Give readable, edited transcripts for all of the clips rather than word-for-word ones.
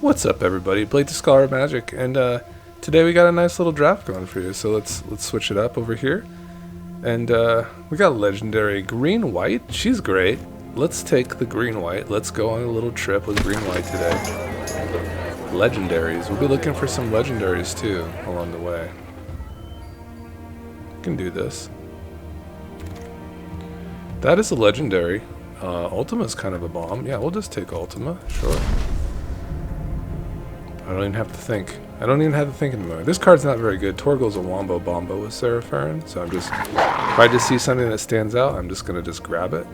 What's up, everybody? Blake the Scholar of Magic, and today we got a nice little draft going for you. So let's switch it up over here, and we got legendary green white. She's great. Let's take the green white. Let's go on a little trip with green white today. Legendaries. We'll be looking for some legendaries too along the way. Can do this. That is a legendary. Ultima's kind of a bomb. Yeah, we'll just take Ultima. Sure. I don't even have to think. I don't even have to think anymore. This card's not very good. Torgal's a Wombo Bombo with Seraphim, so I'm just, if I just see something that stands out, I'm just gonna just grab it.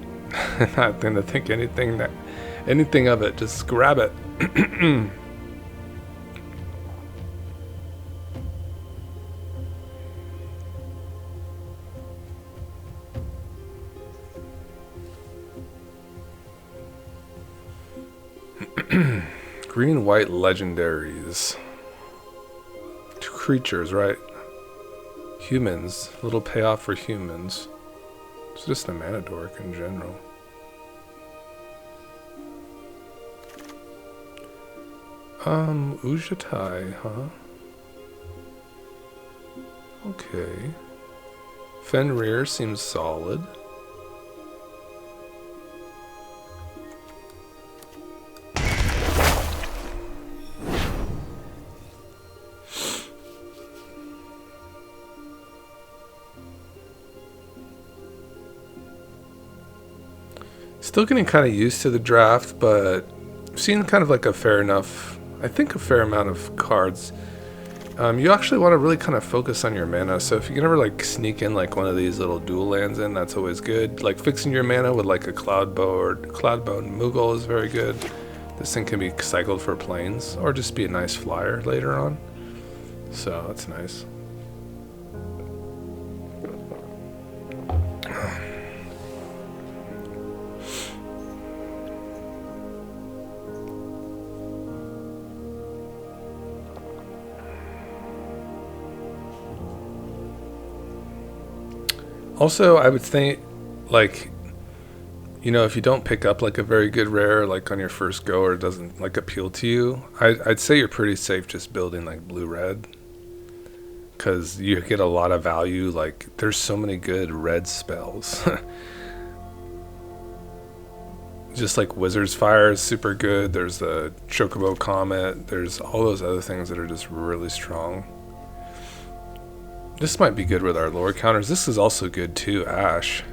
Not gonna think anything of it. Just grab it. Green white legendaries. Two creatures, right? Humans. A little payoff for humans. It's just a mana dork in general. Ujatai, huh? Okay. Fenrir seems solid. Still getting kind of used to the draft, but I've seen kind of like a fair enough, I think a fair amount of cards. You actually want to really kind of focus on your mana, so if you can ever like sneak in like one of these little dual lands in, that's always good. Like fixing your mana with like a Cloudbow or Cloudbow Moogle is very good. This thing can be cycled for planes, or just be a nice flyer later on. So that's nice. Also, I would think, like, you know, if you don't pick up like a very good rare, like on your first go, or it doesn't like appeal to you, I'd say you're pretty safe just building like blue-red, because you get a lot of value. Like, there's so many good red spells. Just like Wizard's Fire is super good. There's the Chocobo Comet. There's all those other things that are just really strong. This might be good with our lore counters. This is also good too, Ash.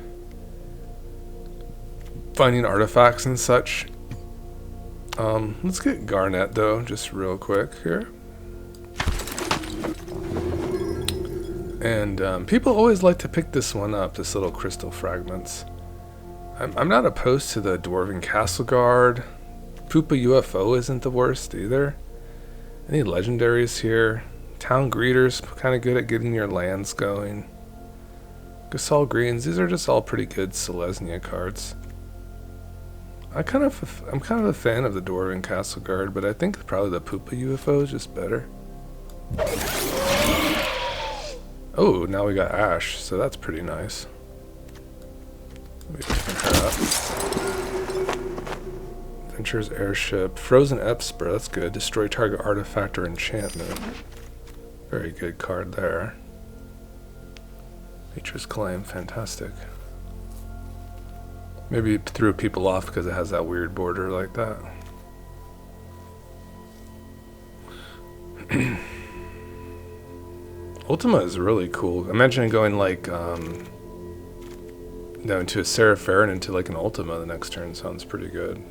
Finding artifacts and such. Let's get Garnet though, just real quick here. And people always like to pick this one up, this little crystal fragments. I'm not opposed to the Dwarven Castle Guard. Poopa UFO isn't the worst either. Any legendaries here? Town Greeter's kind of good at getting your lands going. Gasol Greens, these are just all pretty good Selesnya cards. I'm kind of a fan of the Dwarven Castle Guard, but I think probably the Poopa UFO is just better. Oh, now we got Ash, so that's pretty nice. Let me just pick her up. Adventure's Airship, Frozen Epspur, that's good. Destroy target artifact or enchantment. Very good card there. Nature's Claim, fantastic. Maybe it threw people off because it has that weird border like that. Ultima is really cool. Imagine going like into a Seraphim into like an Ultima the next turn. Sounds pretty good.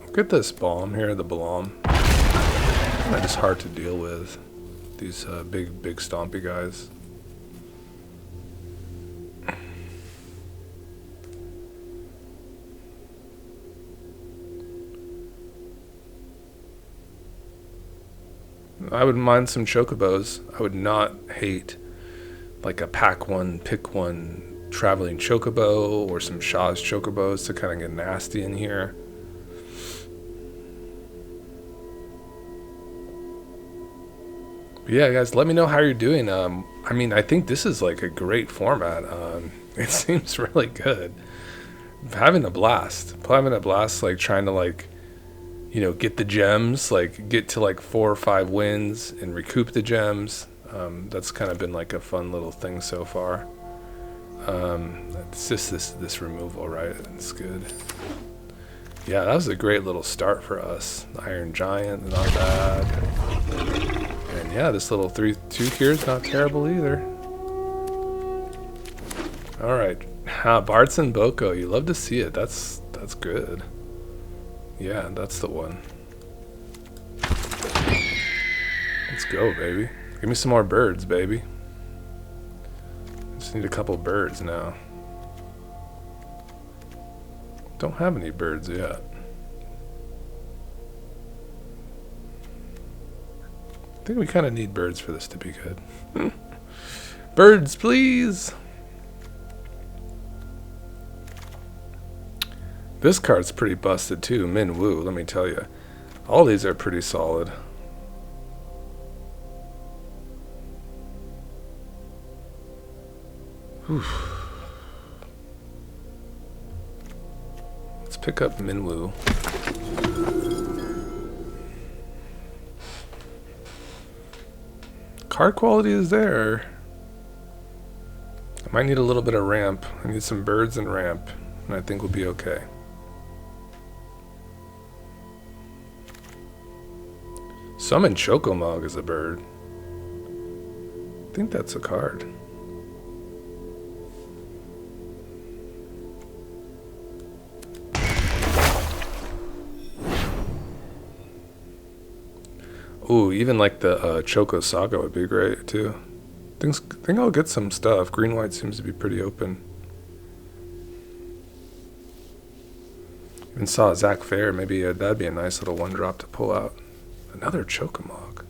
Look at this bomb here, the Balam. It's just hard to deal with, these big stompy guys. I wouldn't mind some Chocobos. I would not hate like a pack one, pick one traveling Chocobo, or some Shaw's Chocobos to kind of get nasty in here. Yeah, guys, let me know how you're doing. I mean, I think this is like a great format. It seems really good. I'm having a blast. Like trying to like you know, get the gems, like get to like 4 or 5 wins and recoup the gems. That's kind of been like a fun little thing so far. It's just this removal, right? It's good. Yeah, that was a great little start for us. Iron Giant, not bad. And yeah, this little 3-2 here is not terrible either. All right, Bartz and Boko, you love to see it. That's good. Yeah, that's the one. Let's go, baby. Give me some more birds, baby. Just need a couple birds now. Don't have any birds yet. I think we kind of need birds for this to be good. Birds, please! This card's pretty busted too, Min Woo, let me tell you. All these are pretty solid. Whew. Let's pick up Min Woo. Card quality is there. I might need a little bit of ramp. I need some birds and ramp, and I think we'll be okay. Summon Chocomog as a bird. I think that's a card. Ooh, even like the Choco Saga would be great too. Think I'll get some stuff. Green white seems to be pretty open. Even saw Zach Fair. Maybe that'd be a nice little 1-drop to pull out. Another Chocomog.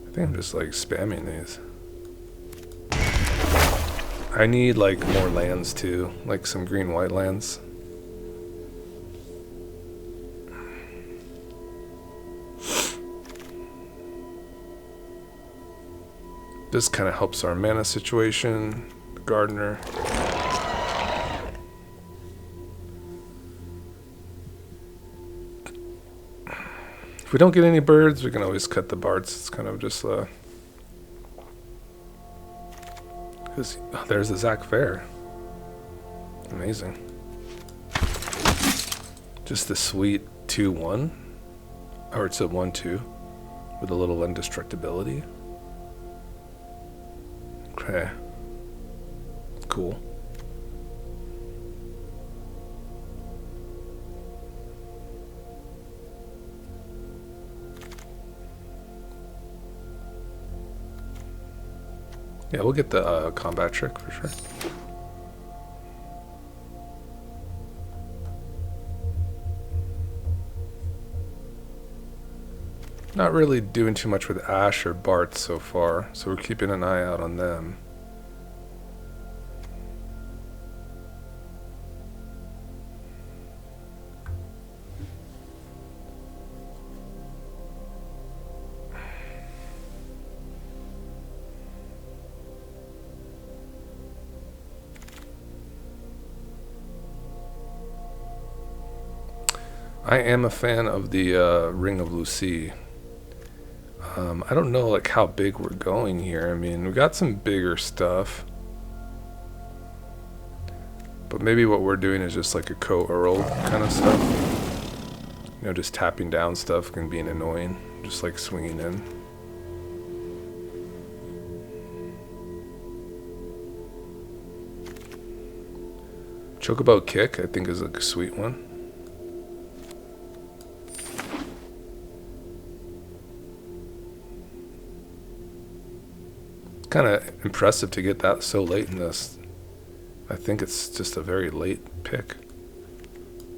I think I'm just like spamming these. I need like more lands too, like some green white lands. This kind of helps our mana situation. The Gardener. If we don't get any birds, we can always cut the Bartz. It's kind of just because there's the Zach Fair. Amazing. Just the sweet 2/1, or it's a 1/2 with a little indestructibility. Okay. Cool. Yeah, we'll get the combat trick for sure. Not really doing too much with Ash or Bart so far, so we're keeping an eye out on them. I am a fan of the Ring of Lucy. I don't know like how big we're going here. I mean, we got some bigger stuff, but maybe what we're doing is just like a co-Earl kind of stuff. You know, just tapping down stuff can be annoying. Just like swinging in. Chocobo Kick, I think, is a sweet one. Kind of impressive to get that so late in this. I think it's just a very late pick.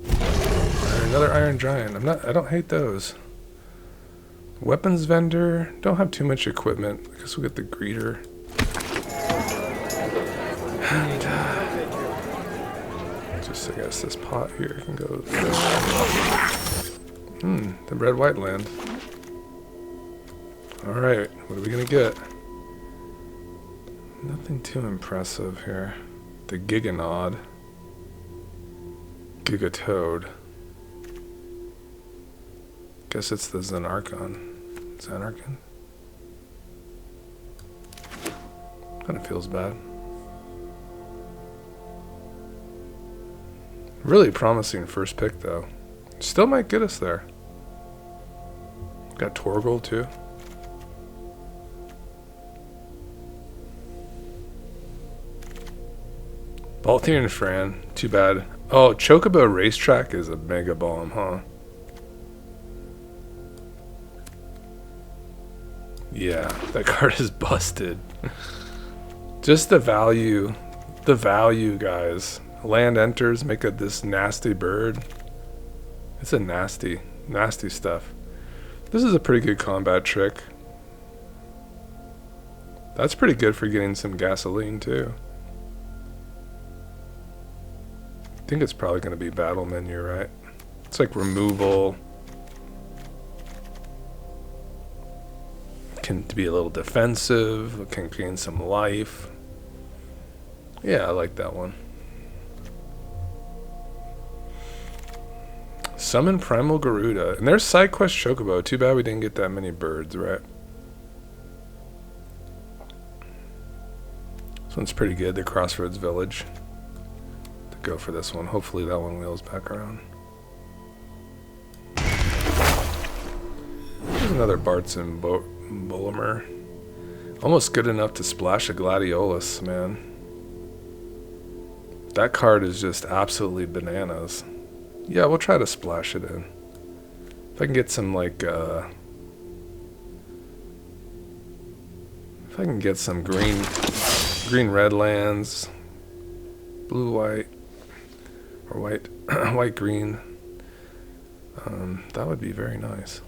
Another Iron Giant. I don't hate those. Weapons vendor. Don't have too much equipment. I guess we'll get the greeter. And just I guess this pot here can go. The red white land. All right, what are we gonna get? Nothing too impressive here. The Giganod. Gigatoad. Guess it's the Zanarkand. Zanarkand? Kind of feels bad. Really promising first pick, though. Still might get us there. Got Torgal, too. Balthier and Fran. Too bad. Oh, Chocobo Racetrack is a mega bomb, huh? Yeah, that card is busted. Just the value. The value, guys. Land enters, make this nasty bird. It's a nasty stuff. This is a pretty good combat trick. That's pretty good for getting some gasoline, too. I think it's probably going to be battle menu, right? It's like removal. Can be a little defensive. It can gain some life. Yeah, I like that one. Summon Primal Garuda. And there's side quest Chocobo. Too bad we didn't get that many birds, right? This one's pretty good, the Crossroads Village. To go for this one. Hopefully that one wheels back around. There's another Bartson Bolimer. Almost good enough to splash a Gladiolus, man. That card is just absolutely bananas. Yeah, we'll try to splash it in. If I can get some, like, if I can get some green-red lands, blue-white, or white-green, that would be very nice.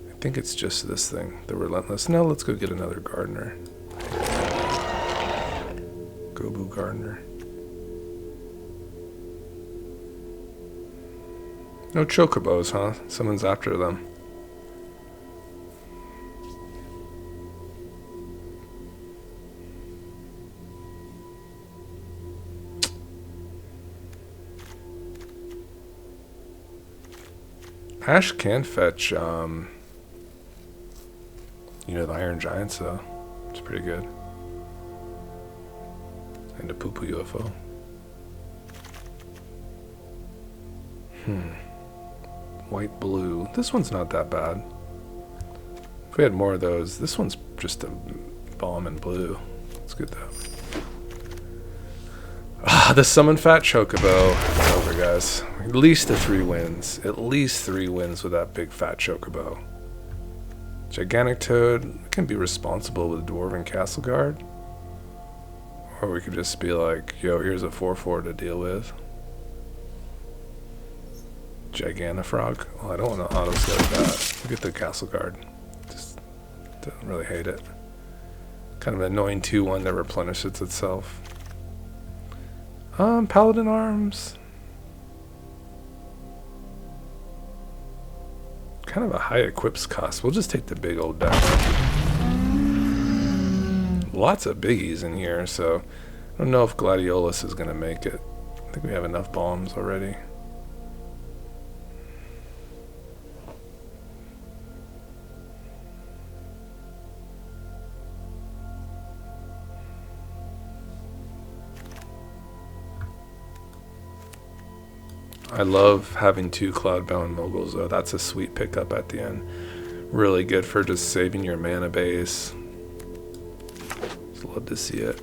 I think it's just this thing, the Relentless. No, let's go get another Gardener. Gobu Gardener. No Chocobos, huh? Someone's after them. Ash can fetch, you know, the Iron Giants, though. It's pretty good. And a Poo-Poo UFO. White, blue. This one's not that bad. If we had more of those, this one's just a bomb in blue. It's good, though. The Summon Fat Chocobo. It's over, guys. At least 3 wins. At least 3 wins with that big fat Chocobo. Gigantic Toad can be responsible with Dwarven Castle Guard. Or we could just be like, yo, here's a 4/4 to deal with. Gigantifrog. Well, I don't want to auto-scope that. Look at the Castle Guard. Just don't really hate it. Kind of an annoying 2/1 that replenishes itself. Paladin Arms. Kind of a high equips cost. We'll just take the big old deck. Lots of biggies in here, so I don't know if Gladiolus is going to make it. I think we have enough bombs already. I love having 2 Cloudbound Moguls, though. That's a sweet pickup at the end. Really good for just saving your mana base. Just love to see it.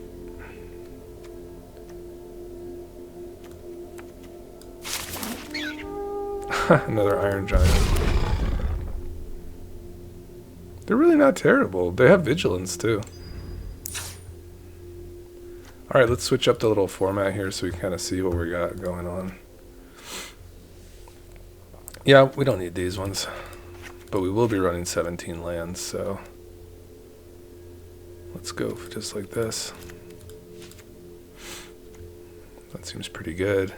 Another Iron Giant. They're really not terrible. They have Vigilance, too. Alright, let's switch up the little format here so we kind of see what we got going on. Yeah, we don't need these ones, but we will be running 17 lands, so let's go just like this. That seems pretty good.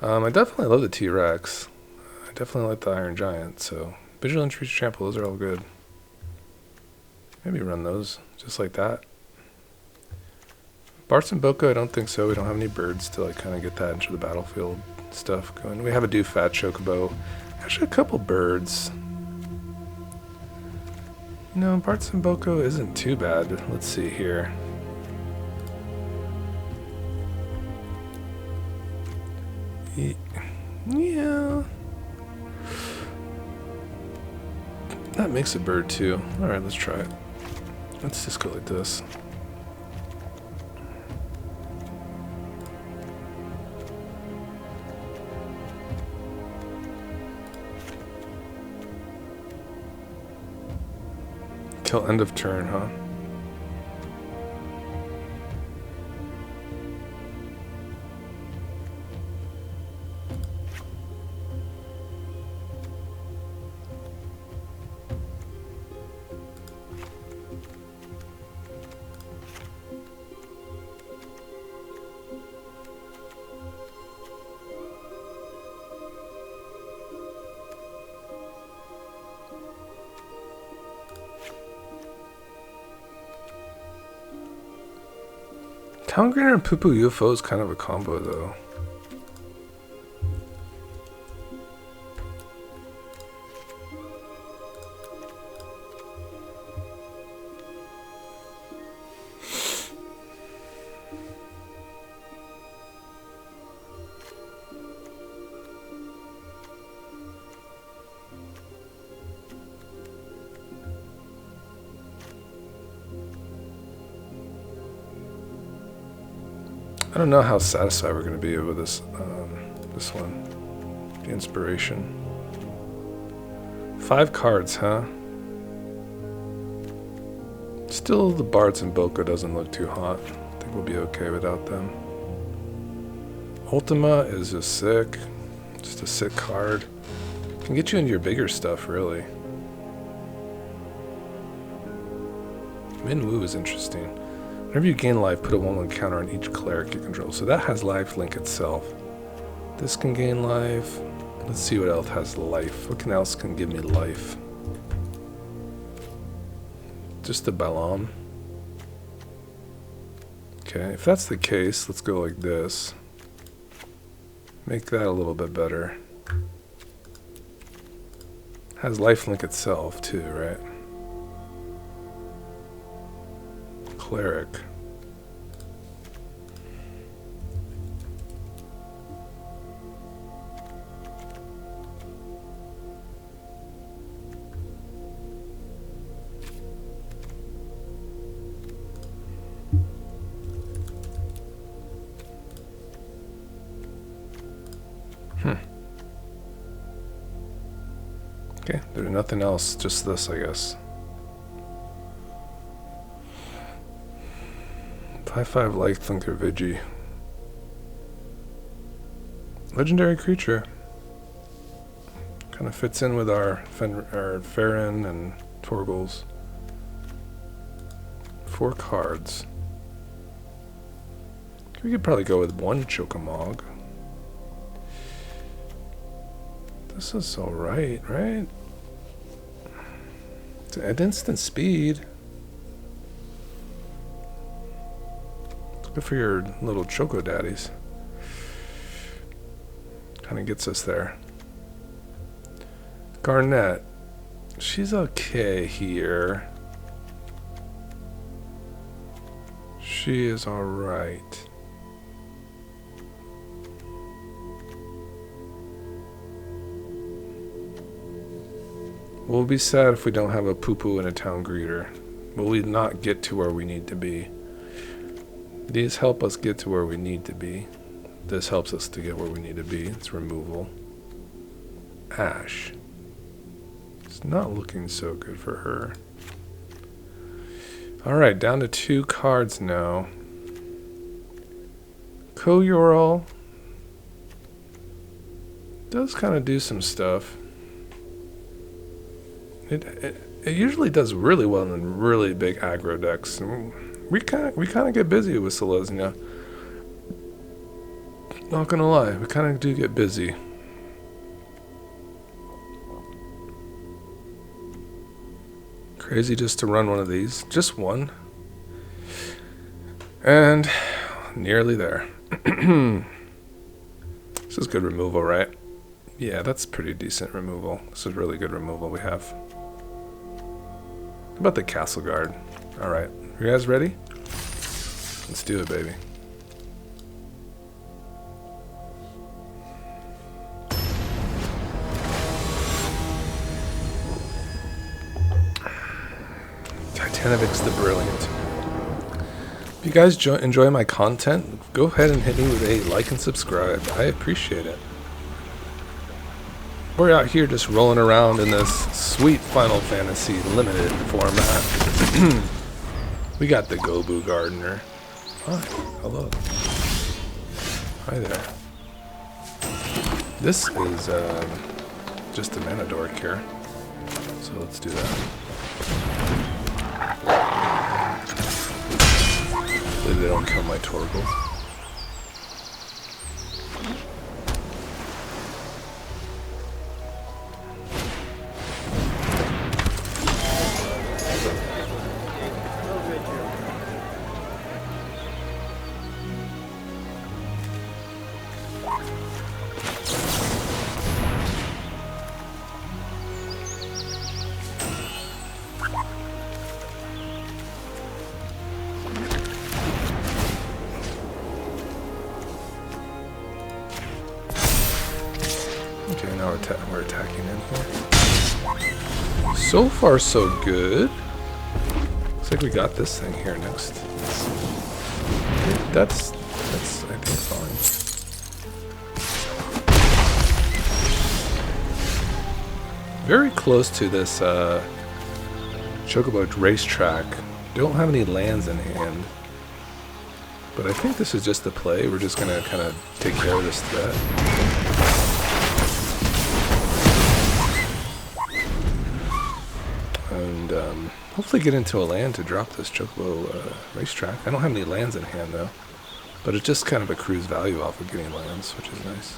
I definitely love the T-Rex. I definitely like the Iron Giant, so Vigilance, Reach, Trample, those are all good. Maybe run those just like that. Bart's and Boca, I don't think so. We don't have any birds to like kind of get that into the battlefield stuff going. We have a Fat Chocobo Actually, a couple birds. You know, Bart's and Boko isn't too bad. Let's see here. Yeah. That makes a bird too. Alright, let's try it. Let's just go like this. Till end of turn, huh? Town Greener and Poo Poo UFO is kind of a combo, though. I don't know how satisfied we're going to be with this one. The inspiration. 5 cards, huh? Still, the Bards and Boko doesn't look too hot. I think we'll be okay without them. Ultima is just sick. Just a sick card. Can get you into your bigger stuff, really. Minwoo is interesting. Whenever you gain life, put a 1/1 counter on each cleric you control. So that has life link itself. This can gain life. Let's see what else has life. What else can give me life? Just the Balam. Okay, if that's the case, let's go like this. Make that a little bit better. Has life link itself too, right? Cleric. Okay, there's nothing else, just this, I guess. 5/5 lifelinker Vigi. Legendary creature. Kind of fits in with our Farron and Torgles. 4 cards. We could probably go with 1 Chocomog. This is alright, right? It's at instant speed. It's good for your little Choco Daddies. Kind of gets us there. Garnet. She's okay here. She is alright. We'll be sad if we don't have a poo-poo and a town greeter. Will we not get to where we need to be? These help us get to where we need to be. This helps us to get where we need to be. It's removal. Ash. It's not looking so good for her. Alright, down to 2 cards now. Koyorol does kind of do some stuff. It usually does really well in really big aggro decks. And we kind of get busy with Selesnya. Not gonna lie, we kind of do get busy. Crazy just to run one of these, just one, and nearly there. This is good removal, right? Yeah, that's pretty decent removal. This is really good removal we have. How about the Castle Guard? Alright, you guys ready? Let's do it, baby. Titanovic's the Brilliant. If you guys enjoy my content, go ahead and hit me with a like and subscribe. I appreciate it. We're out here just rolling around in this sweet Final Fantasy limited format. We got the Gobu Gardener. Hi, hello. Hi there. This is just a mana dork here. So let's do that. Hopefully they don't kill my Torgal. Okay, now we're attacking in here. So far, so good. Looks like we got this thing here next. Okay, that's I think fine. Very close to this Chocobo racetrack. Don't have any lands in hand, but I think this is just the play. We're just gonna kind of take care of this threat. And hopefully get into a land to drop this Chocobo racetrack. I don't have any lands in hand though, but it just kind of accrues value off of getting lands, which is nice.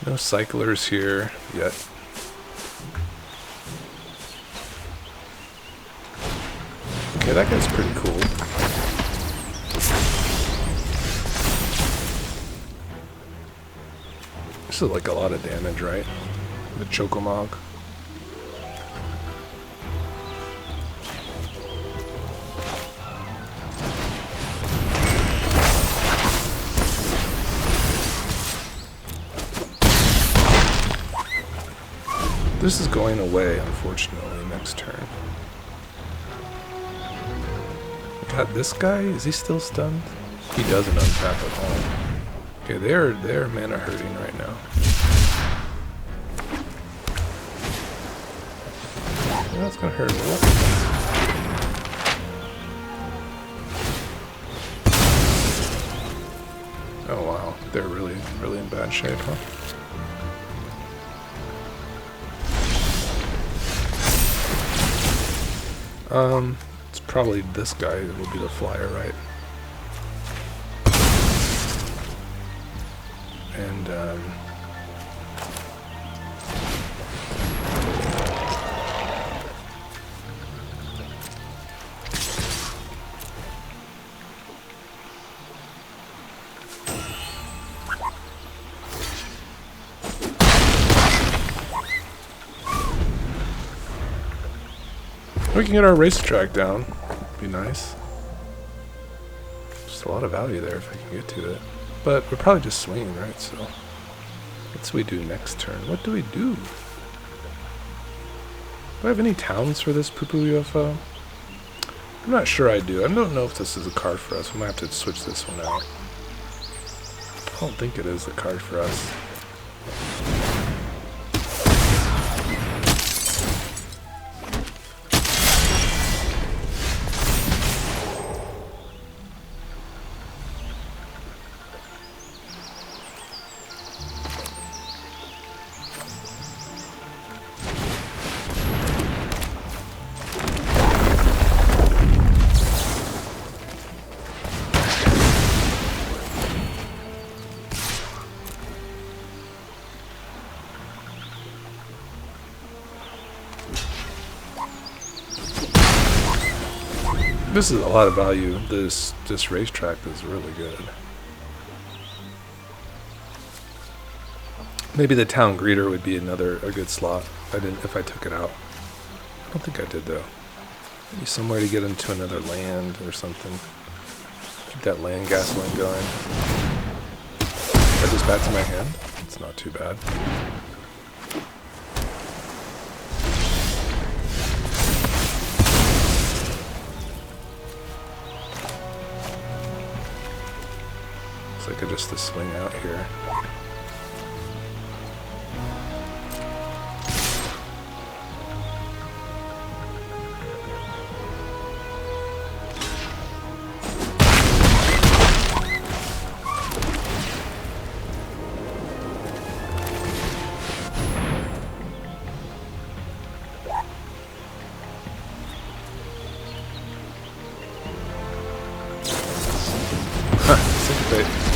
No cyclers here yet. Okay, that guy's pretty cool. This is like a lot of damage, right? The Chocomog. This is going away, unfortunately, next turn. God, this guy, is he still stunned? He doesn't untap at all. Okay, they're mana hurting right now. Yeah, that's gonna hurt a little. Oh wow, they're really in bad shape, huh? It's probably this guy that will be the flyer, right? And, we can get our racetrack down. Be nice. Just a lot of value there if I can get to it. But we're probably just swinging, right? So, what's we do next turn? What do we do? Do I have any towns for this Poo-Poo UFO? I'm not sure I do. I don't know if this is a card for us. We might have to switch this one out. I don't think it is a card for us. This is a lot of value. This racetrack is really good. Maybe the town greeter would be a good slot if I took it out. I don't think I did though. Maybe somewhere to get into another land or something. Keep that land gasoline going. Add this back to my hand. It's not too bad. Looks like I just swing out here.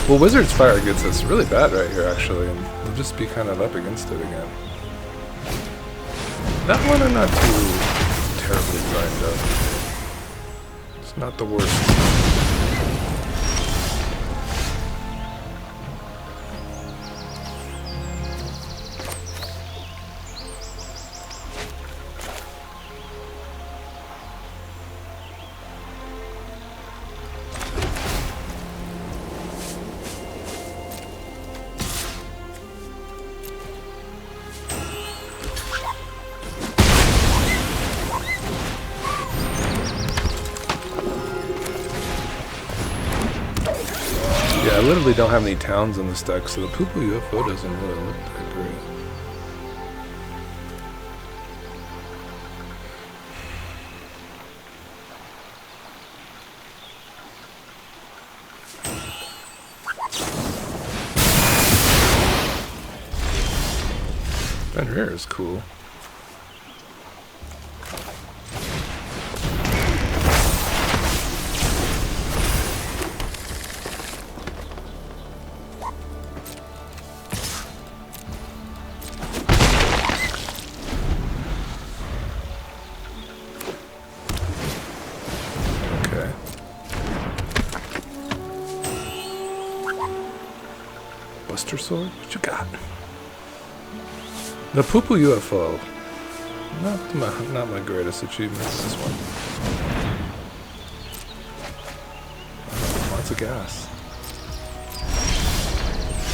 Well, Wizard's Fire gets us really bad right here, actually, and we'll just be kind of up against it again. That one I'm not too terribly grind up. It's not the worst. I literally don't have any towns in this deck, so the Poo-Poo UFO doesn't really look that great. Fenrir is cool. Buster Sword? What you got? The Poo-Poo UFO. Not my greatest achievement, this one. Oh, lots of gas.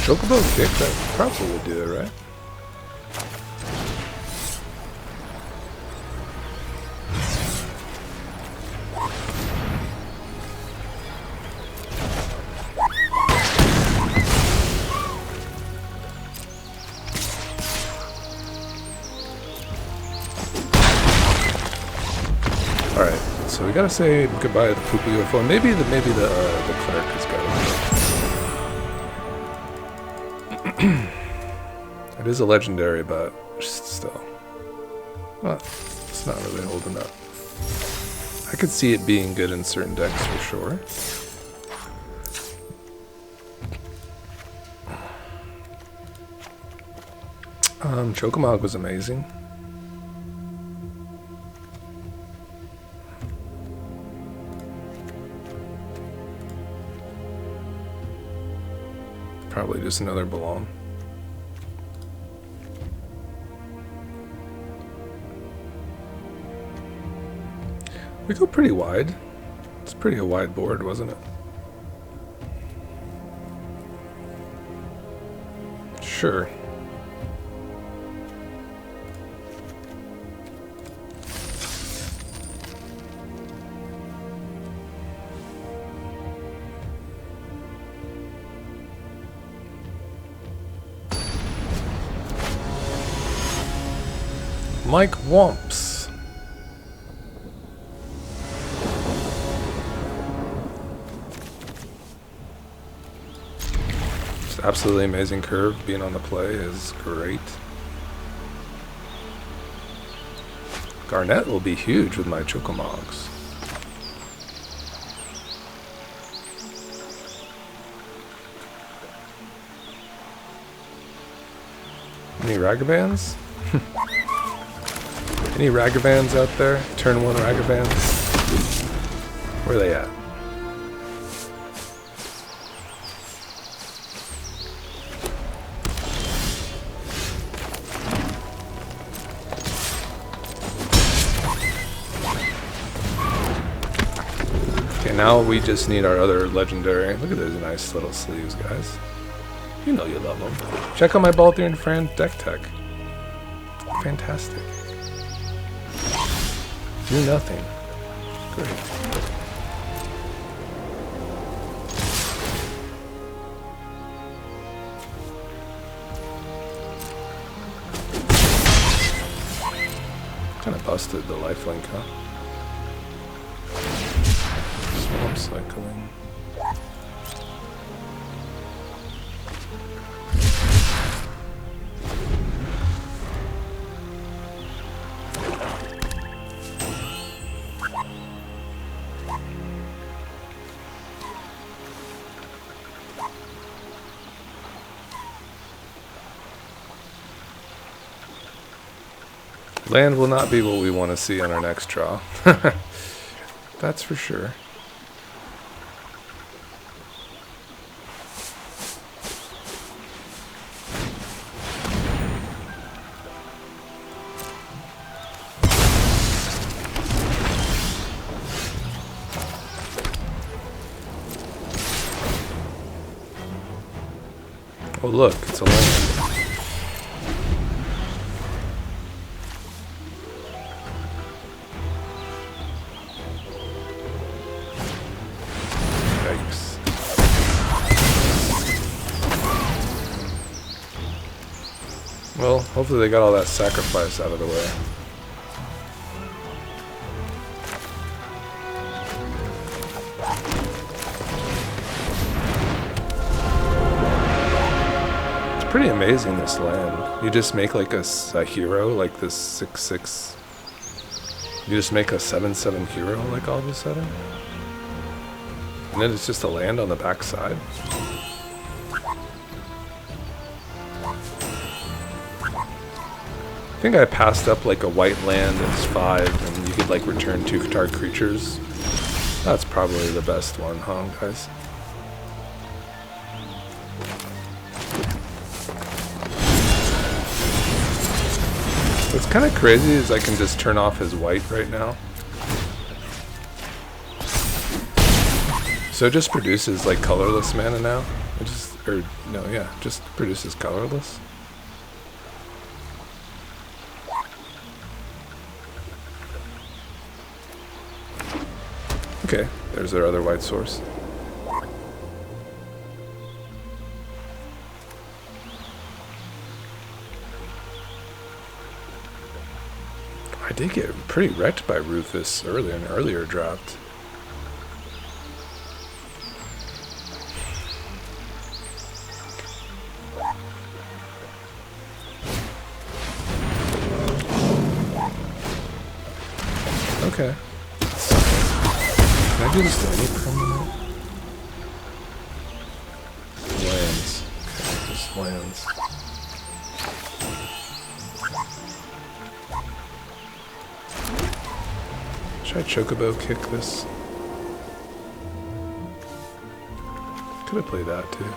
Chocobo kick? That probably would do it, right? Alright, so we gotta say goodbye to the Poo-Poo UFO. Maybe the cleric has got it. It is a legendary, but still. Well, it's not really holding up. I could see it being good in certain decks for sure. Chocomog was amazing. Probably just another Belong. We go pretty wide. It's pretty a wide board, wasn't it? Sure. Mike Womps. Just absolutely amazing curve. Being on the play is great. Garnet will be huge with my Chocomogs. Any Ragavans? Any Ragavans out there? Turn 1 Ragavans? Where are they at? Now we just need our other legendary. Look at those nice little sleeves, guys. You know you love them. Check out my Baldurian Fran deck tech. Fantastic. Do nothing. Great. Kind of busted the lifelink, huh? Swamp cycling. Land will not be what we want to see on our next draw. That's for sure. Oh look, it's a land. Well, hopefully they got all that sacrifice out of the way. It's pretty amazing, this land. You just make like a hero, like this 6/6. You just make a 7/7 hero, like all of a sudden. And then it's just a land on the back side. I think I passed up like a white land that's 5 and you could like return 2 target creatures. That's probably the best one, huh, guys? What's kind of crazy is I can just turn off his white right now. So it just produces like colorless mana now. It just, or no, yeah, just produces colorless. Okay, there's their other white source. I did get pretty wrecked by Rufus earlier dropped. Okay. Can I do this to any permanent? Lands. Okay, just lands. Should I Chocobo kick this? Could have played that too.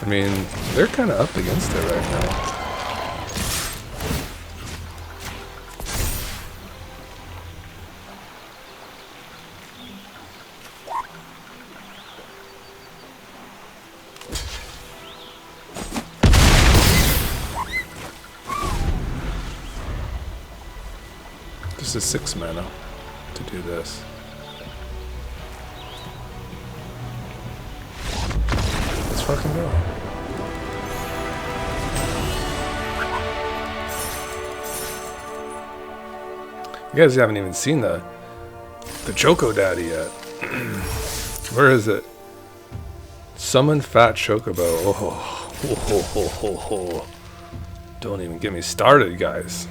I mean, they're kind of up against it right now. This is 6 mana to do this. Let's fucking go. You guys haven't even seen the Choco Daddy yet. Where is it? Summon Fat Chocobo. Oh. Don't even get me started, guys.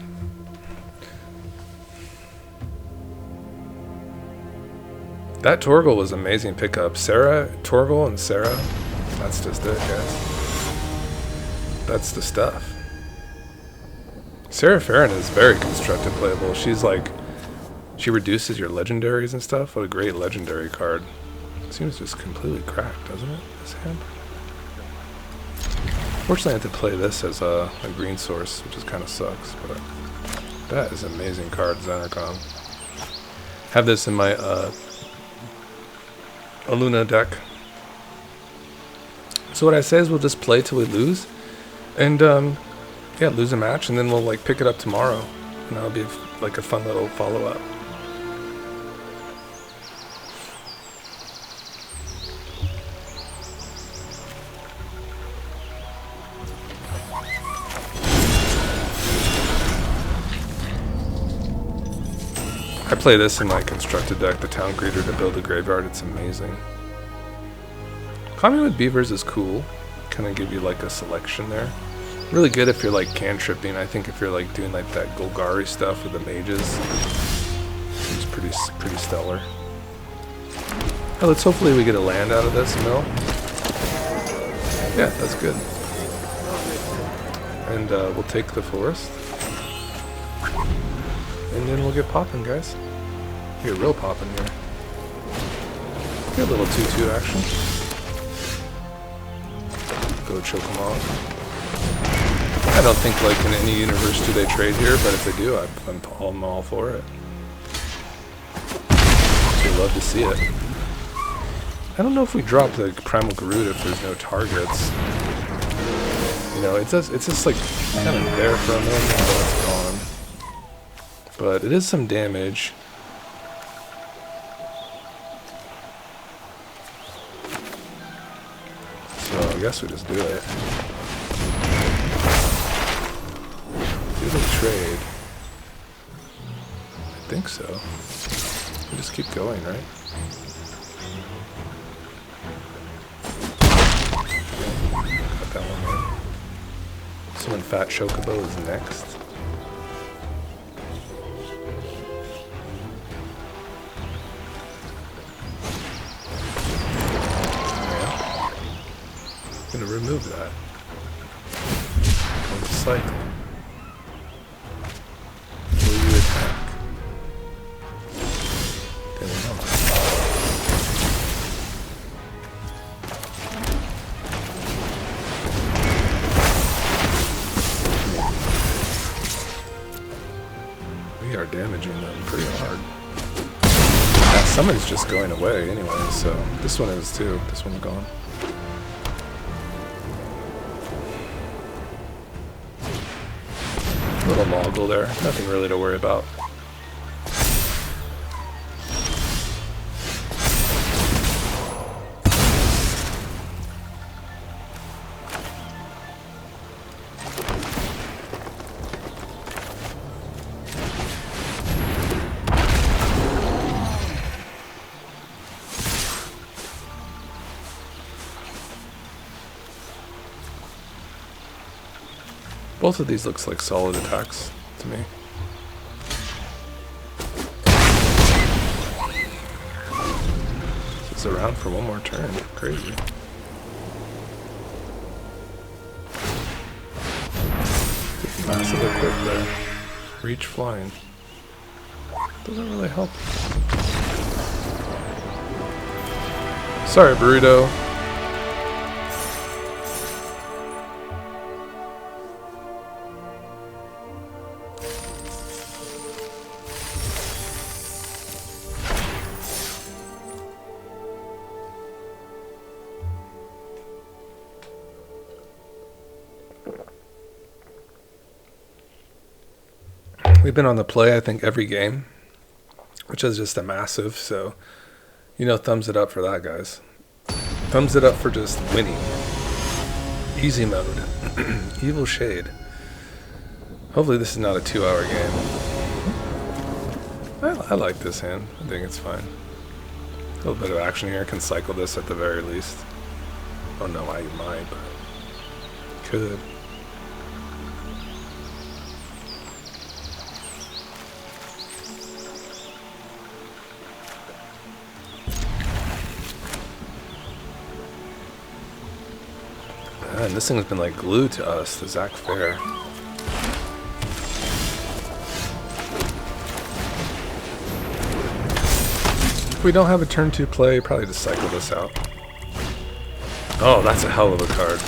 That Torgal was amazing pickup. Torgal and Sarah. That's just it, guys. That's the stuff. Sarah Farron is very constructed playable. She's like She reduces your legendaries and stuff. What a great legendary card. Seems just completely cracked, doesn't it, this hand? Fortunately, I have to play this as a green source, which just kind of sucks, but that is an amazing card, Zanarkand. Have this in my Aluna deck. So what I say is we'll just play till we lose, and yeah, lose a match, and then we'll like pick it up tomorrow, and that'll be like a fun little follow-up. I play this in my constructed deck, the Town Greeter, to build a graveyard. It's amazing. Climbing with Beavers is cool. Kind of give you like a selection there. Really good if you're like cantripping. I think if you're like doing like that Golgari stuff with the mages, it's pretty stellar. Oh, let's hopefully we get a land out of this mill. Yeah, that's good. And we'll take the forest. And then we'll get popping, guys. Get real popping here. Get a little 2-2 action. Go choke them off. I don't think like in any universe do they trade here, but if they do, I'm all for it. I'd love to see it. I don't know if we drop the Primal Garrood if there's no targets. You know, it's just like kind of there for a moment, but it's gone. But it is some damage. So I guess we just do it. Do the trade. I think so. We just keep going, right? Got that one there. Someone Fat Chocobo is next. Gonna remove that. Going to cycle. Will you attack? Then we don't. We are damaging them pretty hard. That summon's just going away anyway, so this one is too. This one's gone. Little Mogul there, nothing really to worry about. Both of these looks like solid attacks to me. It's around for one more turn. Crazy. Massive equip there. Reach flying. Doesn't really help. Sorry, Burrito. We've been on the play, I think, every game, which is just a massive, so, you know, thumbs it up for that, guys. Thumbs it up for just winning. Easy mode. Evil Shade. Hopefully this is not a 2-hour game. I like this hand. I think it's fine. A little bit of action here. Can cycle this at the very least. Oh no, I might, but could. Man, this thing's been like glued to us, the Zach Fair. If we don't have a turn 2 play, probably just cycle this out. Oh, that's a hell of a card.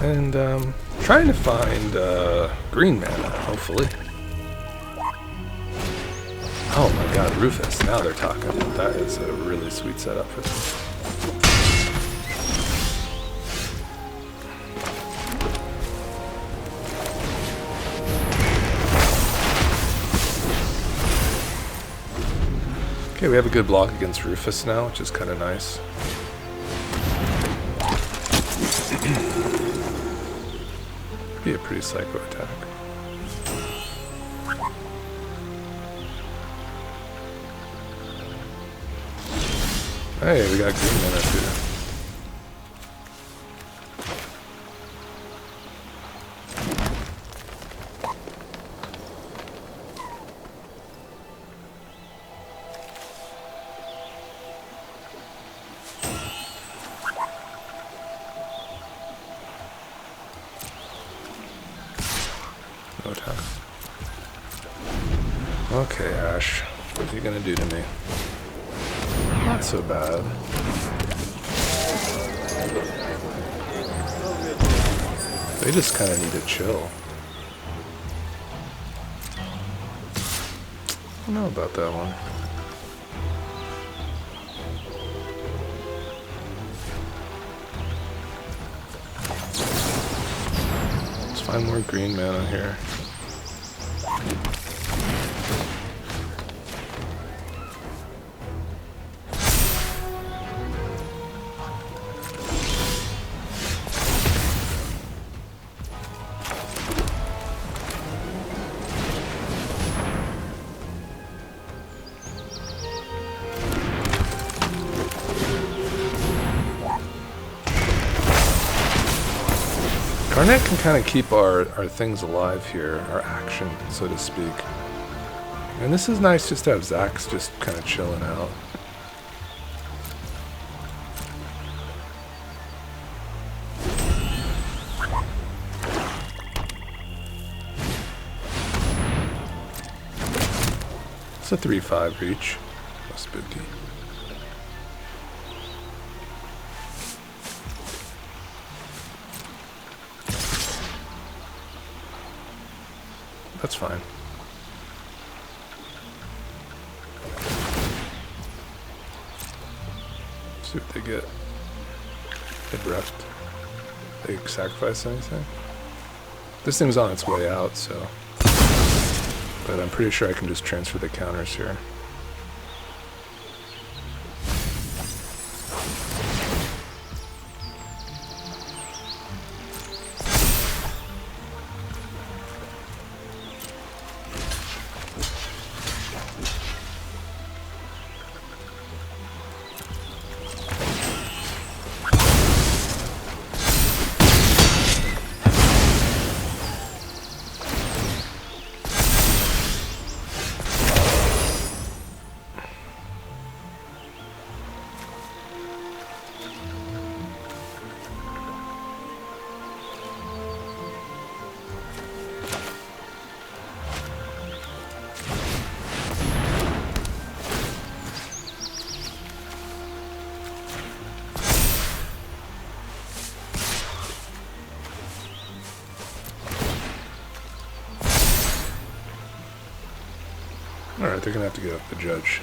And trying to find green mana, hopefully. Oh my god, Rufus, now they're talking. That is a really sweet setup for this. Okay, we have a good block against Rufus now, which is kind of nice. Be a pretty psycho attack. Hey, we got green mana too. No attack. Okay, Ash. What are you gonna do to me? Not so bad. They just kind of need to chill. I don't know about that one. Let's find more green mana here. Garnet can kind of keep our things alive here, our action, so to speak. And this is nice just to have Zax just kind of chilling out. It's a 3/5 reach. That's spooky. That's fine. See what they get. Get wrecked. They sacrifice anything? This thing's on its way out, so. But I'm pretty sure I can just transfer the counters here. Alright, they're gonna have to get up the judge.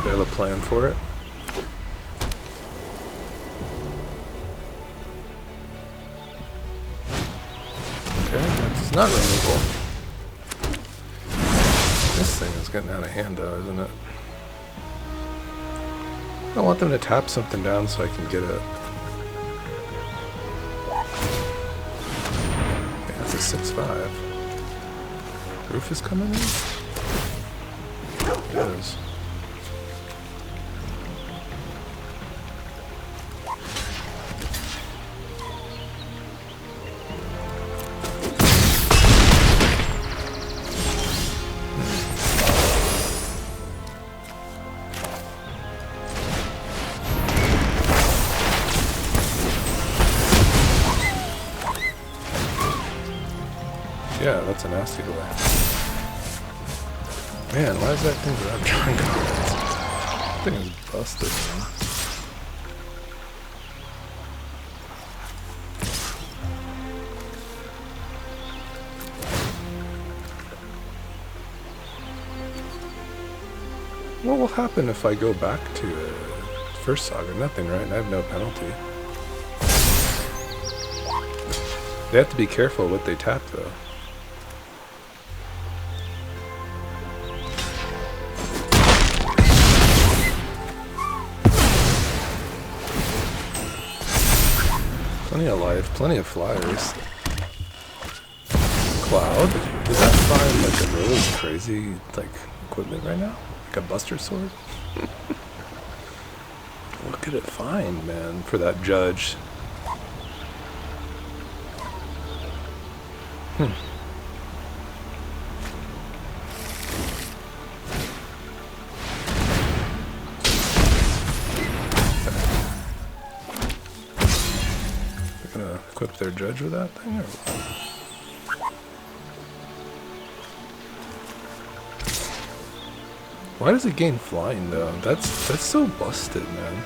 They have a plan for it. Okay, that's not removal. This thing is getting out of hand though, isn't it? I want them to tap something down so I can get it. Yeah, that's a 6/5. Roof is coming in? It is. Yeah, that's a nasty delay. Man, why is that thing without drawing cards? That thing is busted, man. What will happen if I go back to first saga? Nothing, right? I have no penalty. They have to be careful what they tap, though. Plenty of life, plenty of flyers. Cloud? Does that find like a really crazy like equipment right now? Like a buster sword? What could it find, man, for that judge? They're gonna equip their judge with that thing, or what? Why does it gain flying though? That's so busted, man.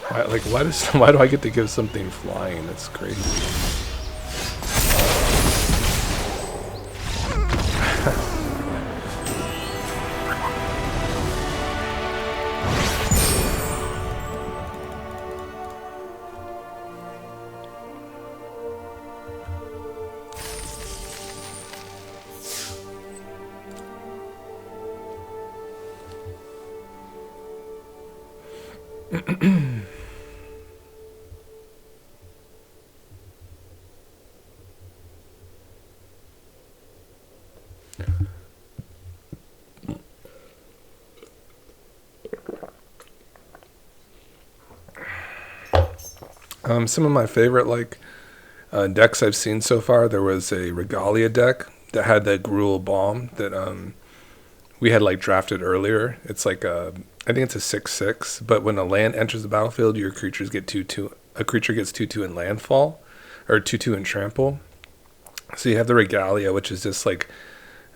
Why do I get to give something flying? That's crazy. Some of my favorite decks I've seen so far, there was a Regalia deck that had that Gruul Bomb that we had drafted earlier. It's I think it's a 6/6, but when a land enters the battlefield, your creatures get 2/2. A creature gets 2/2 in landfall, or 2/2 in trample. So you have the Regalia, which is just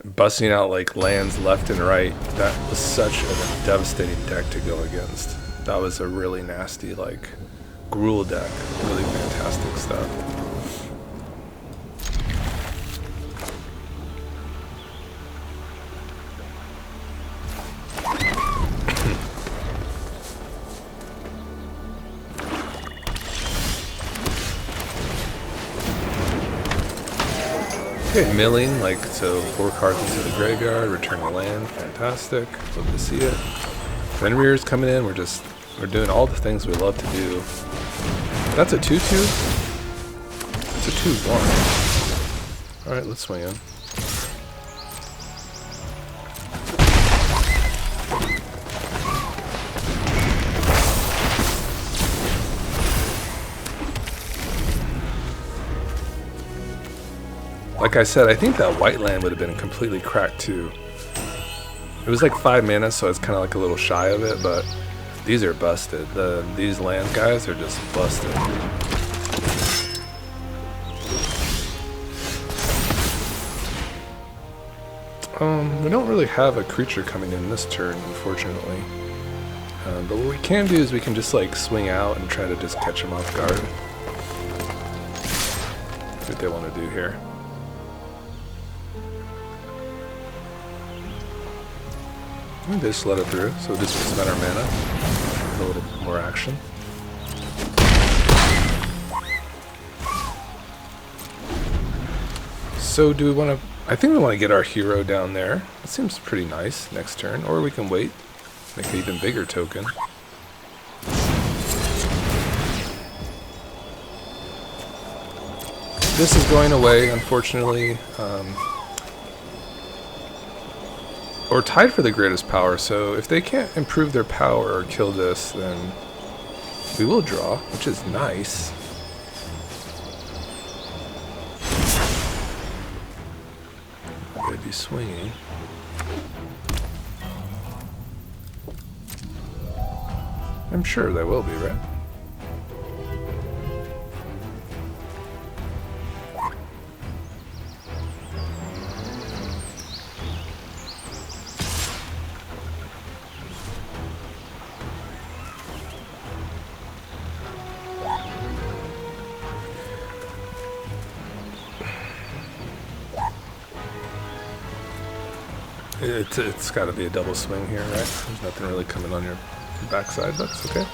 busting out lands left and right. That was such a devastating deck to go against. That was a really nasty Gruul deck. Really fantastic stuff. Okay, milling, so 4 cards into the graveyard, return a land, fantastic, love to see it. Fenrir's coming in, we're doing all the things we love to do. That's a 2/2? It's a 2/1. Alright, let's swing in. Like I said, I think that white land would have been completely cracked too. It was 5 mana, so it's kind of a little shy of it, but these are busted. These land guys are just busted. We don't really have a creature coming in this turn, unfortunately. But what we can do is we can just swing out and try to just catch them off guard. See what they want to do here. We just let it through, so we'll just spend our mana with a little more action. So do we want to... I think we want to get our hero down there. It seems pretty nice next turn, or we can wait, make an even bigger token. This is going away, unfortunately. Or tied for the greatest power, so if they can't improve their power or kill this, then we will draw, which is nice. They'd be swinging. I'm sure they will be, right? It's got to be a double swing here, right? There's nothing really coming on your backside, but it's okay.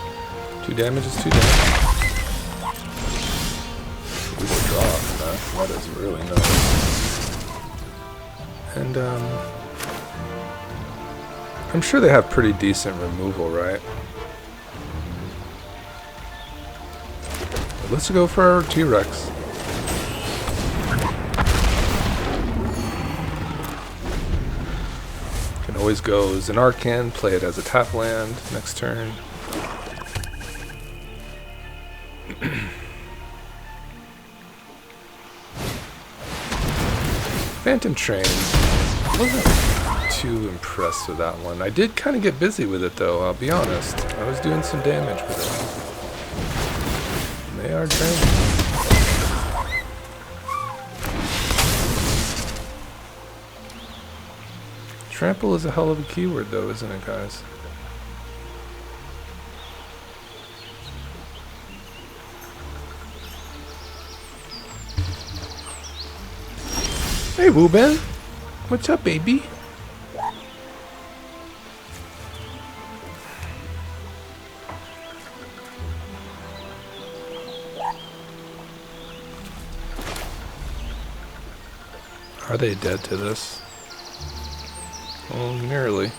2 damage is 2 damage. We will draw from that. That is really nice. And I'm sure they have pretty decent removal, right? But let's go for our T-Rex. Can always go Zanarkand, play it as a tap land next turn. Phantom Train. I wasn't too impressed with that one. I did kind of get busy with it though, I'll be honest. I was doing some damage with it. And they are draining. Trample is a hell of a keyword though, isn't it, guys? Hey, Wooben. What's up, baby? Are they dead to this? Oh, nearly.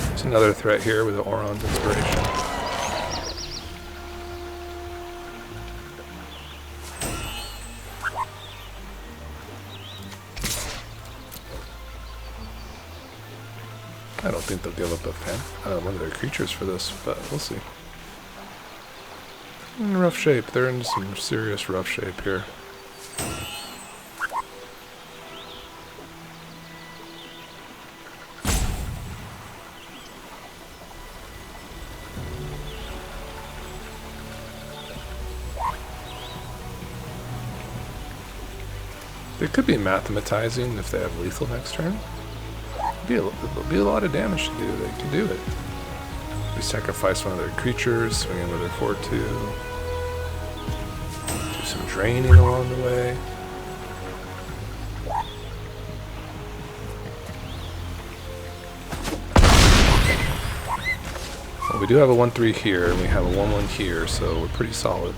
There's another threat here with the Oron's Inspiration. I don't think they'll give up one of their creatures for this, but we'll see. In rough shape. They're in some serious rough shape here. They could be mathematizing if they have lethal next turn. There'll be a lot of damage to do. They can do it. We sacrifice one of their creatures, swing in with their 4/2. Do some draining along the way. Well, we do have a 1/3 here, and we have a 1/1 here, so we're pretty solid.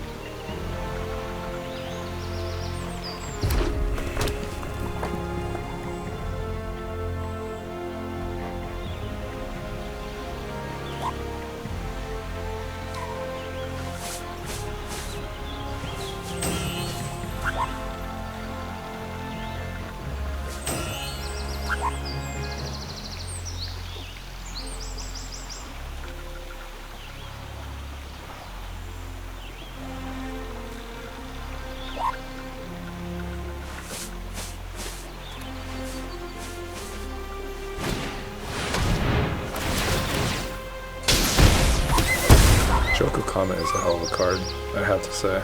Joker Comet is a hell of a card, I have to say.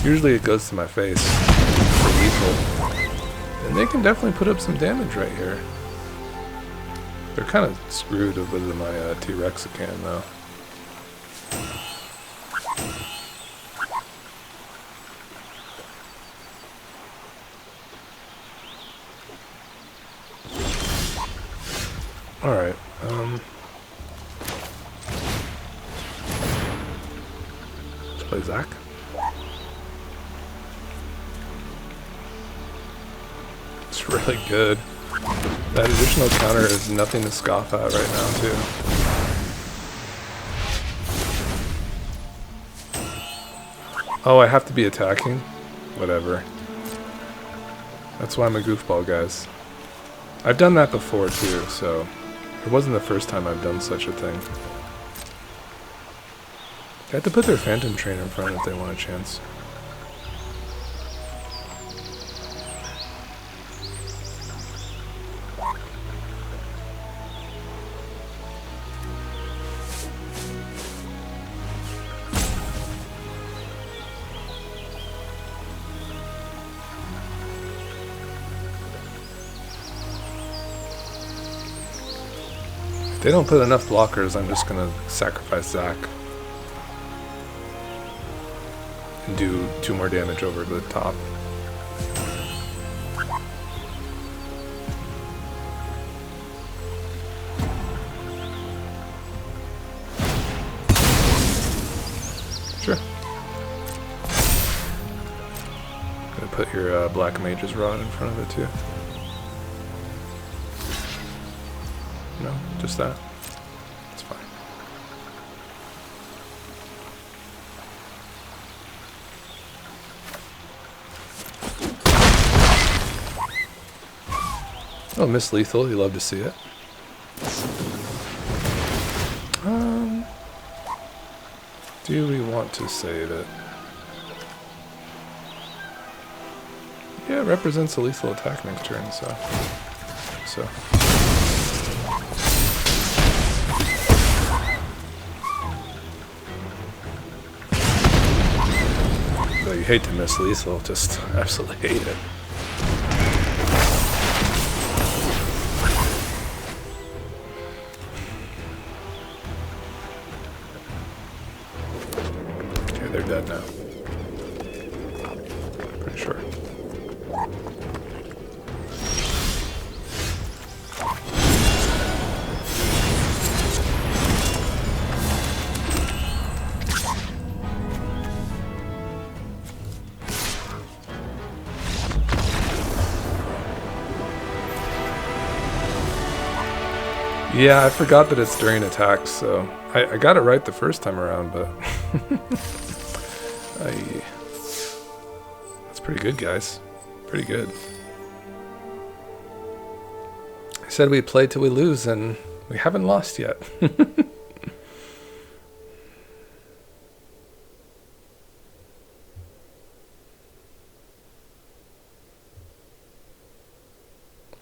Usually it goes to my face for lethal. And they can definitely put up some damage right here. They're kind of screwed with my T-Rexican though. Alright, let's play Zach. It's really good. That additional counter is nothing to scoff at right now, too. Oh, I have to be attacking? Whatever. That's why I'm a goofball, guys. I've done that before, too, so it wasn't the first time I've done such a thing. They have to put their Phantom Train in front if they want a chance. If they don't put enough blockers, I'm just gonna sacrifice Zac and do 2 more damage over the top. Sure. Gonna put your Black Mage's Rod in front of it too. No, just that. It's fine. Oh, Miss Lethal, you love to see it. Do we want to save it? Yeah, it represents a lethal attack next turn, so. So you hate to miss lethal, just absolutely hate it. Okay, they're dead now. Pretty sure. Yeah, I forgot that it's during attacks, so I got it right the first time around, but that's pretty good, guys. Pretty good. I said we'd play till we lose, and we haven't lost yet.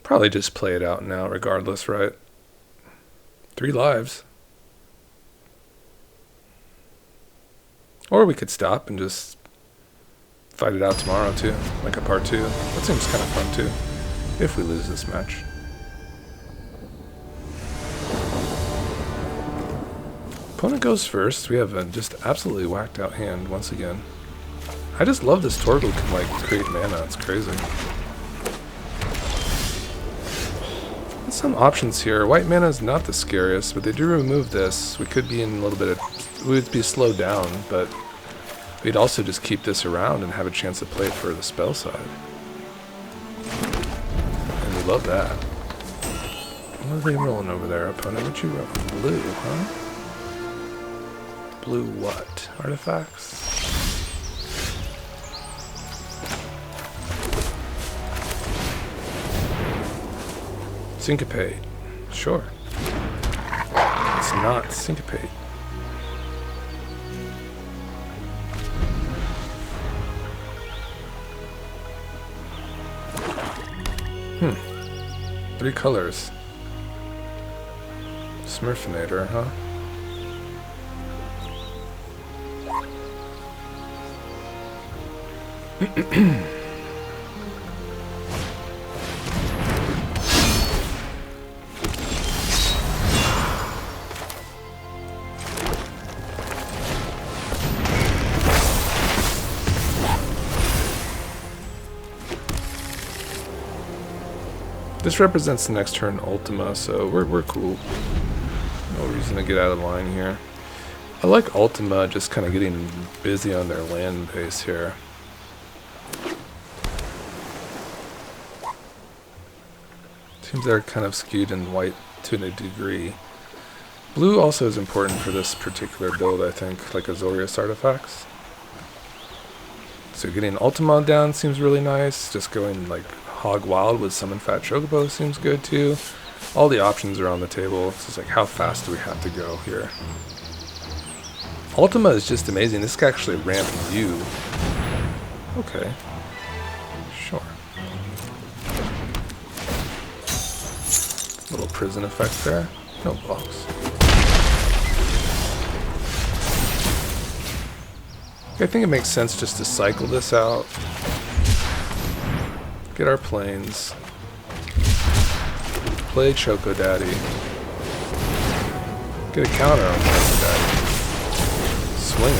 Probably just play it out now, regardless, right? 3 lives. Or we could stop and just fight it out tomorrow too, like a part 2. That seems kind of fun too, if we lose this match. Opponent goes first. We have a just absolutely whacked out hand once again. I just love this Torgal can like create mana, it's crazy. Some options here. White mana is not the scariest, but they do remove this. We could be in a little bit of... we would be slowed down, but we'd also just keep this around and have a chance to play it for the spell side. And we love that. What are they rolling over there, opponent? What you rolling? Blue, huh? Blue what? Artifacts? Syncopate. Sure. It's not syncopate. Hmm. 3 colors. Smurfinator, huh? This represents the next turn Ultima, so we're cool. No reason to get out of line here. I like Ultima just kind of getting busy on their land base here. Seems they're kind of skewed in white to a degree. Blue also is important for this particular build, I think, like Azorius artifacts. So getting Ultima down seems really nice. Just going like Hog Wild with Summon Fat Chocobo seems good too. All the options are on the table. It's just like, how fast do we have to go here? Ultima is just amazing. This can actually ramp you. Okay. Sure. Little prison effect there. No blocks. I think it makes sense just to cycle this out. Get our planes. Play Choco Daddy. Get a counter on that guy. Swing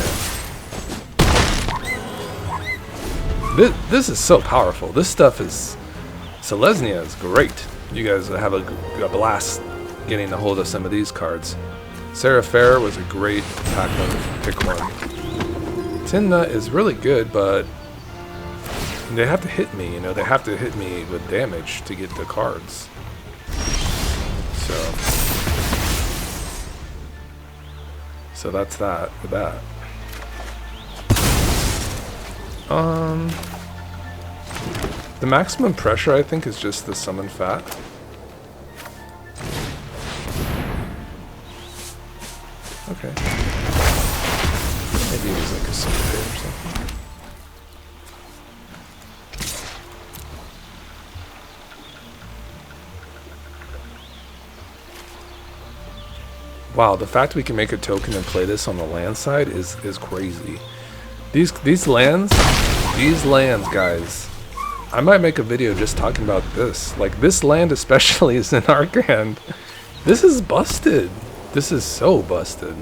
it. This is so powerful. This stuff is... Selesnya is great. You guys have a blast getting a hold of some of these cards. Seraphair was a great attack mode. Pick one. Tin Nut is really good, but they have to hit me, you know, they have to hit me with damage to get the cards. So that's that with that. The maximum pressure I think is just the summon fat. Okay. Maybe it was like a syncopate or something. Wow, the fact we can make a token and play this on the land side is crazy. These lands, guys. I might make a video just talking about this. Like this land especially is Zanarkand. This is busted. This is so busted.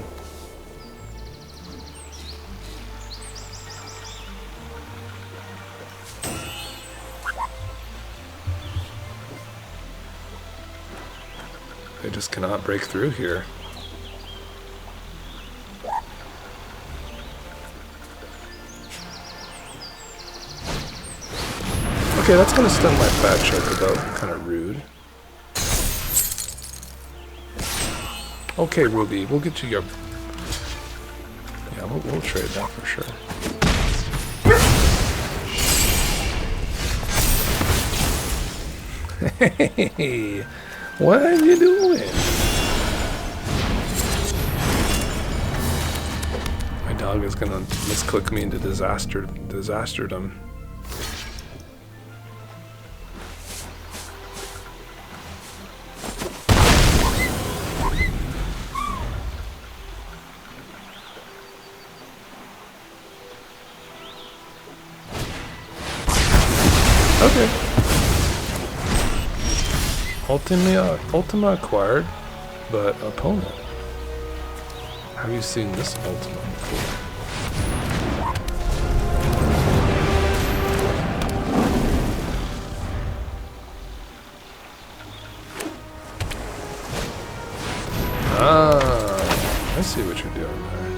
They just cannot break through here. Okay, that's gonna stun my fat choker though. Kind of rude. Okay, Ruby, we'll get you your... Yeah, we'll trade that for sure. Hey, what are you doing? My dog is gonna misclick me into disasterdom. Okay. Ultima acquired, but opponent. Have you seen this Ultima before? Ah, I see what you're doing there.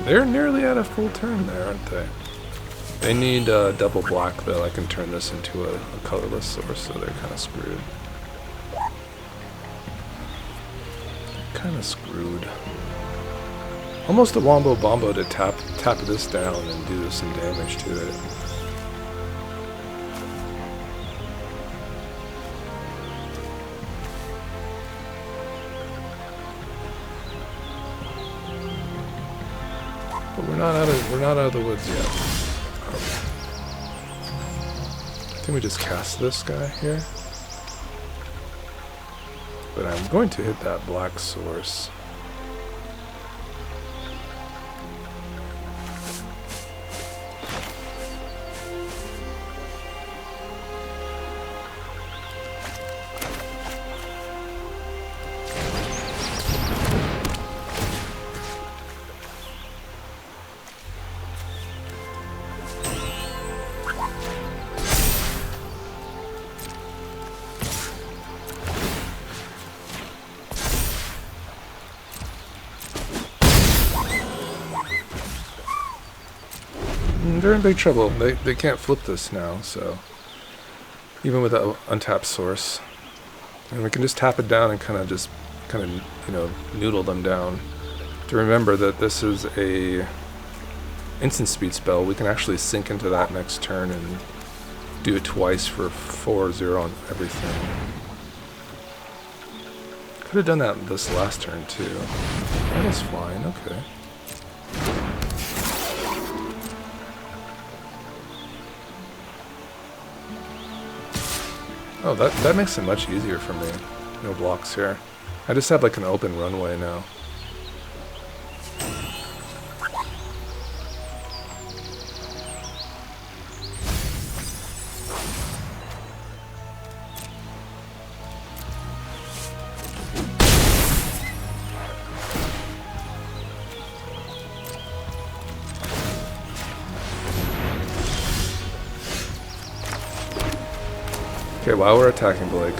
They're nearly at a full turn there, aren't they? They need double black though. I can turn this into a colorless source, so they're kind of screwed. Kind of screwed. Almost a wombo bombo to tap this down and do some damage to it. But we're not out of the woods yet. Can we just cast this guy here? But I'm going to hit that black source. They're in big trouble. They can't flip this now, so even with an untapped source, and we can just tap it down and kind of you know, noodle them down. To remember that this is a instant speed spell, we can actually sink into that next turn and do it twice for 4-0 on everything. Could have done that this last turn too. That is fine. Okay. Oh, that makes it much easier for me. No blocks here. I just have like an open runway now. Okay, while we're attacking Blake,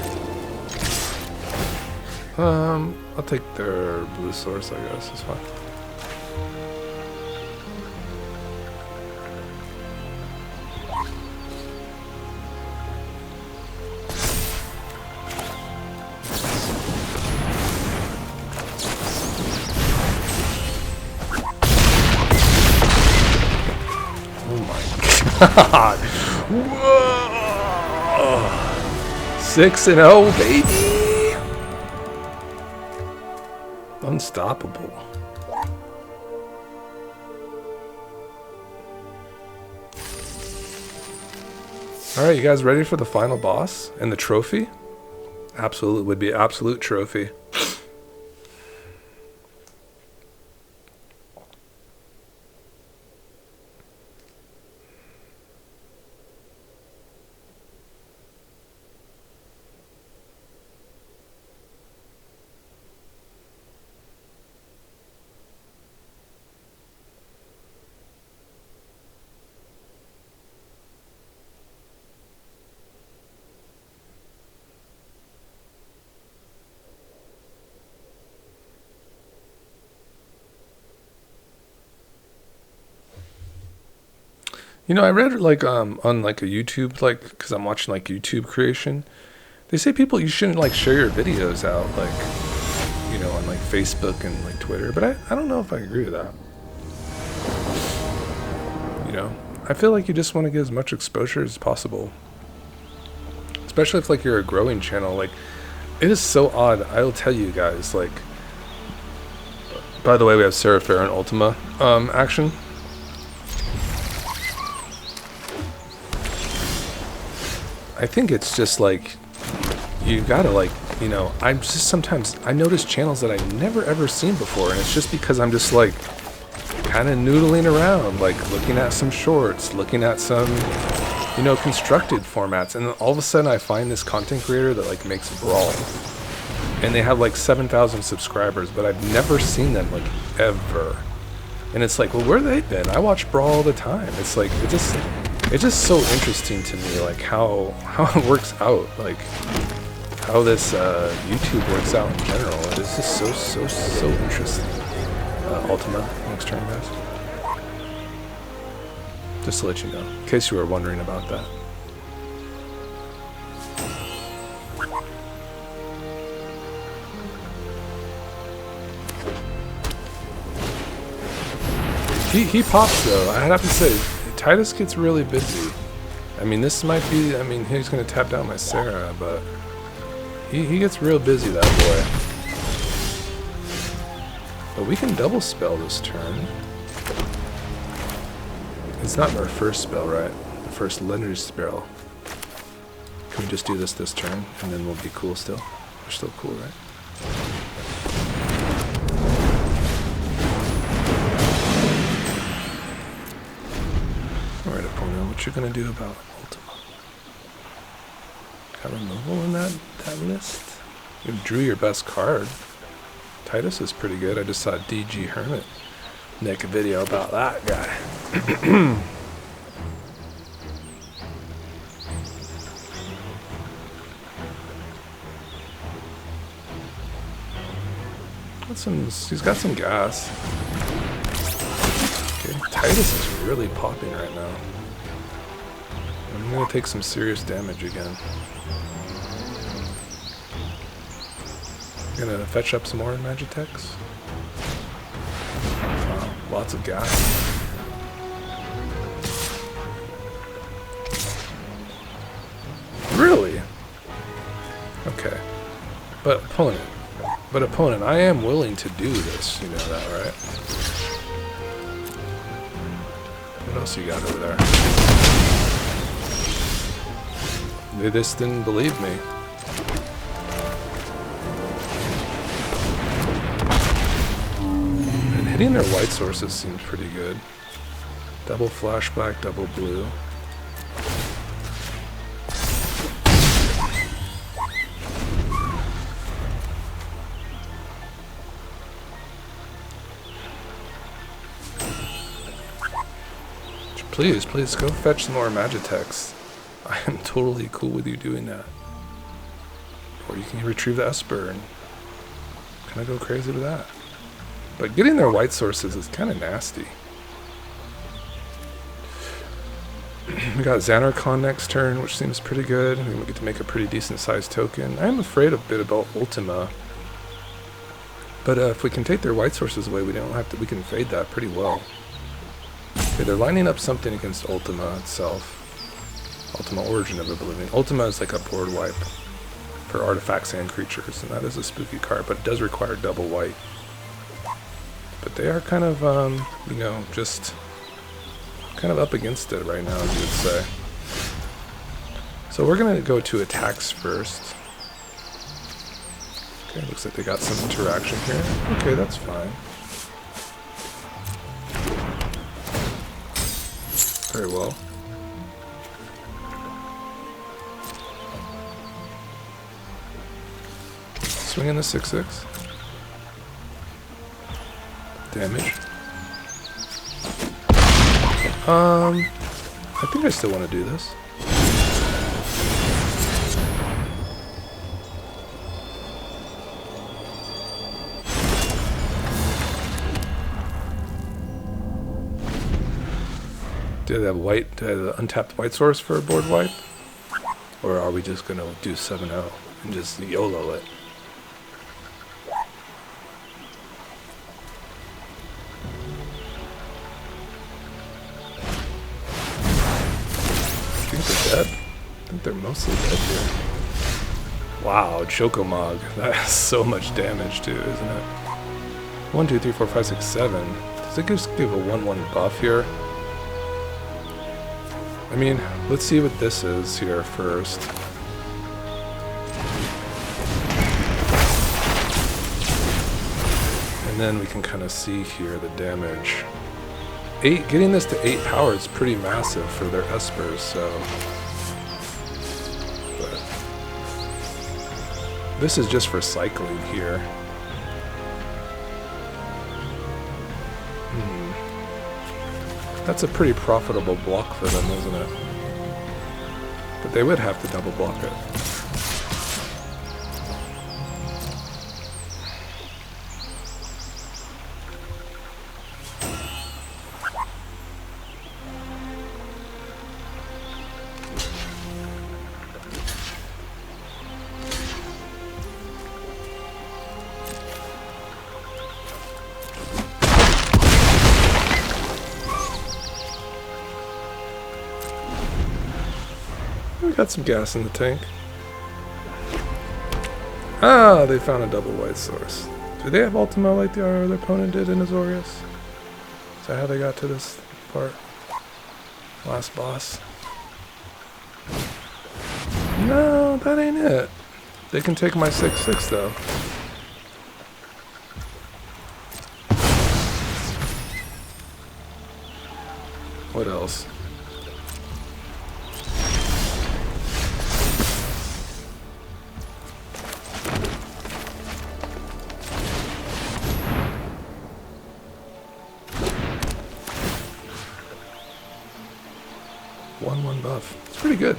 I'll take their blue source, I guess. It's fine. God. Whoa. 6-0, baby. Unstoppable. All right, you guys ready for the final boss and the trophy? Absolute would be absolute trophy. You know, I read like on like a YouTube, like, because I'm watching like YouTube creation, they say people, you shouldn't like share your videos out, like, you know, on like Facebook and like Twitter, but I don't know if I agree with that. You know, I feel like you just want to get as much exposure as possible, especially if like you're a growing channel. Like, it is so odd. I'll tell you guys, like, by the way, we have Sarah Fair and Ultima action. I think it's just like, you gotta like, you know, I'm just sometimes, I notice channels that I've never ever seen before, and it's just because I'm just like, kind of noodling around, like looking at some shorts, looking at some, you know, constructed formats, and then all of a sudden I find this content creator that like makes Brawl, and they have like 7,000 subscribers, but I've never seen them like ever, and it's like, well, where have they been? I watch Brawl all the time. It's like, it's just so interesting to me, like how it works out, like how this YouTube works out in general. It's just so interesting. Ultima, next turn, guys. Just to let you know, in case you were wondering about that. He pops though. I'd have to say, Titus gets really busy. I mean, this might be, I mean, he's going to tap down my Sarah, but he gets real busy, that boy. But we can double spell this turn. It's not our first spell, right? The first legendary spell. Can we just do this turn, and then we'll be cool still? We're still cool, right? Alright, opponent, what you gonna do about Ultima? Got removal in that list? You drew your best card. Titus is pretty good. I just saw DG Hermit make a video about that guy. He's got some gas. Okay, Titus is really popping right now. I'm gonna take some serious damage again. Gonna fetch up some more Magitex. Wow, lots of gas. Really? Okay. But opponent, I am willing to do this, you know that, right? What else you got over there? They just didn't believe me. And hitting their white sources seems pretty good. Double flashback, double blue. Please go fetch some more Magitex. I am totally cool with you doing that. Or you can retrieve the Esper and kind of go crazy with that. But getting their white sources is kind of nasty. We got Zanarkand next turn, which seems pretty good. And we get to make a pretty decent sized token. I am afraid a bit about Ultima. But if we can take their white sources away, we don't have to. We can fade that pretty well. Okay, they're lining up something against Ultima itself. Ultima Origin of Oblivion. Ultima is like a board wipe for artifacts and creatures, and that is a spooky card, but it does require double white. But they are kind of, you know, just kind of up against it right now, as you would say. So we're going to go to attacks first. Okay, looks like they got some interaction here. Okay, that's fine. Very well. Swing in the 6/6. Damage. I think I still want to do this. Do they have white, untapped white source for a board wipe? Or are we just going to do 7-0 and just YOLO it? I think they're dead. I think they're mostly dead here. Wow, Chocomog. That has so much damage too, isn't it? 1, 2, 3, 4, 5, 6, 7. Does it just give a 1/1 buff here? I mean, let's see what this is here first. And then we can kind of see here the damage. Getting this to 8 power is pretty massive for their Espers, so. But this is just for cycling here. That's a pretty profitable block for them, isn't it? But they would have to double block it. Got some gas in the tank. Ah, they found a double white source. Do they have Ultima like the other opponent did in Azorius? Is that how they got to this part? Last boss? No, that ain't it. They can take my 6/6 though. What else? One buff. It's pretty good.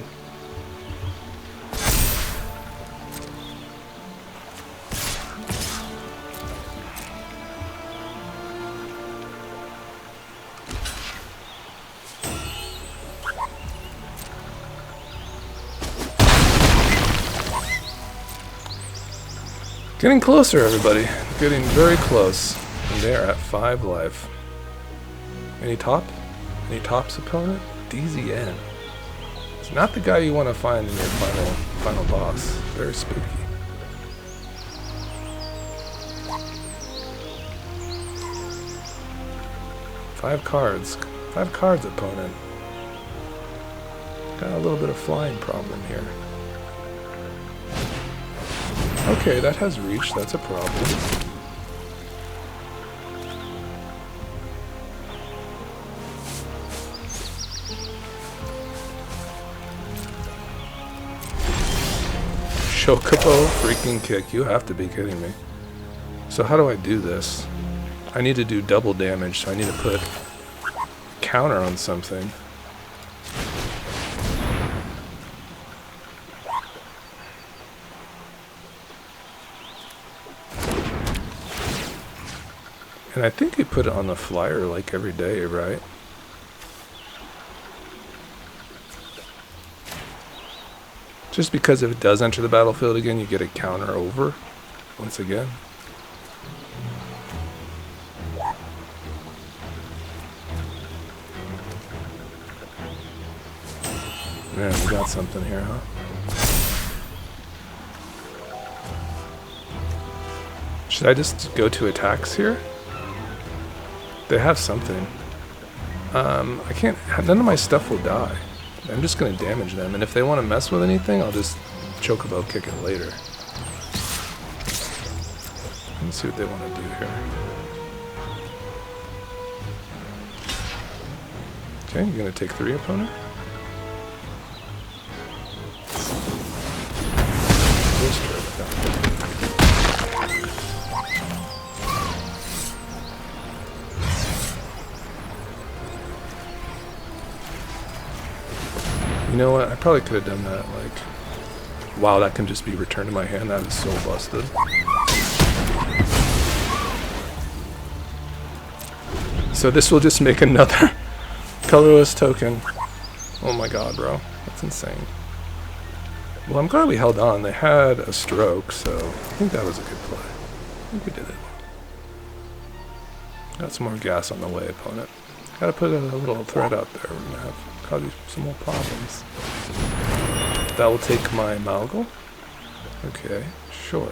Getting closer, everybody. Getting very close. And they are at 5 life. Any top? Any tops opponent? DZN. It's not the guy you want to find in your final boss. Very spooky. Five cards, opponent. Got a little bit of flying problem here. Okay, that has reach. That's a problem. Chocobo freaking kick. You have to be kidding me. So how do I do this? I need to do double damage, so I need to put counter on something. And I think you put it on the flyer like every day, right? Just because if it does enter the battlefield again, you get a counter over once again. Man, we got something here, huh? Should I just go to attacks here? They have something. I can't... None of my stuff will die. I'm just going to damage them. And if they want to mess with anything, I'll just chocobo kick it later. Let's see what they want to do here. Okay, you're going to take 3, opponent. You know what? I probably could have done that, like... Wow, that can just be returned to my hand. That is so busted. So this will just make another colorless token. Oh my god, bro. That's insane. Well, I'm glad we held on. They had a stroke, so I think that was a good play. I think we did it. Got some more gas on the way, opponent. Gotta put a little threat out there. We're gonna have cause you some more problems. That will take my Malgal. Okay, sure.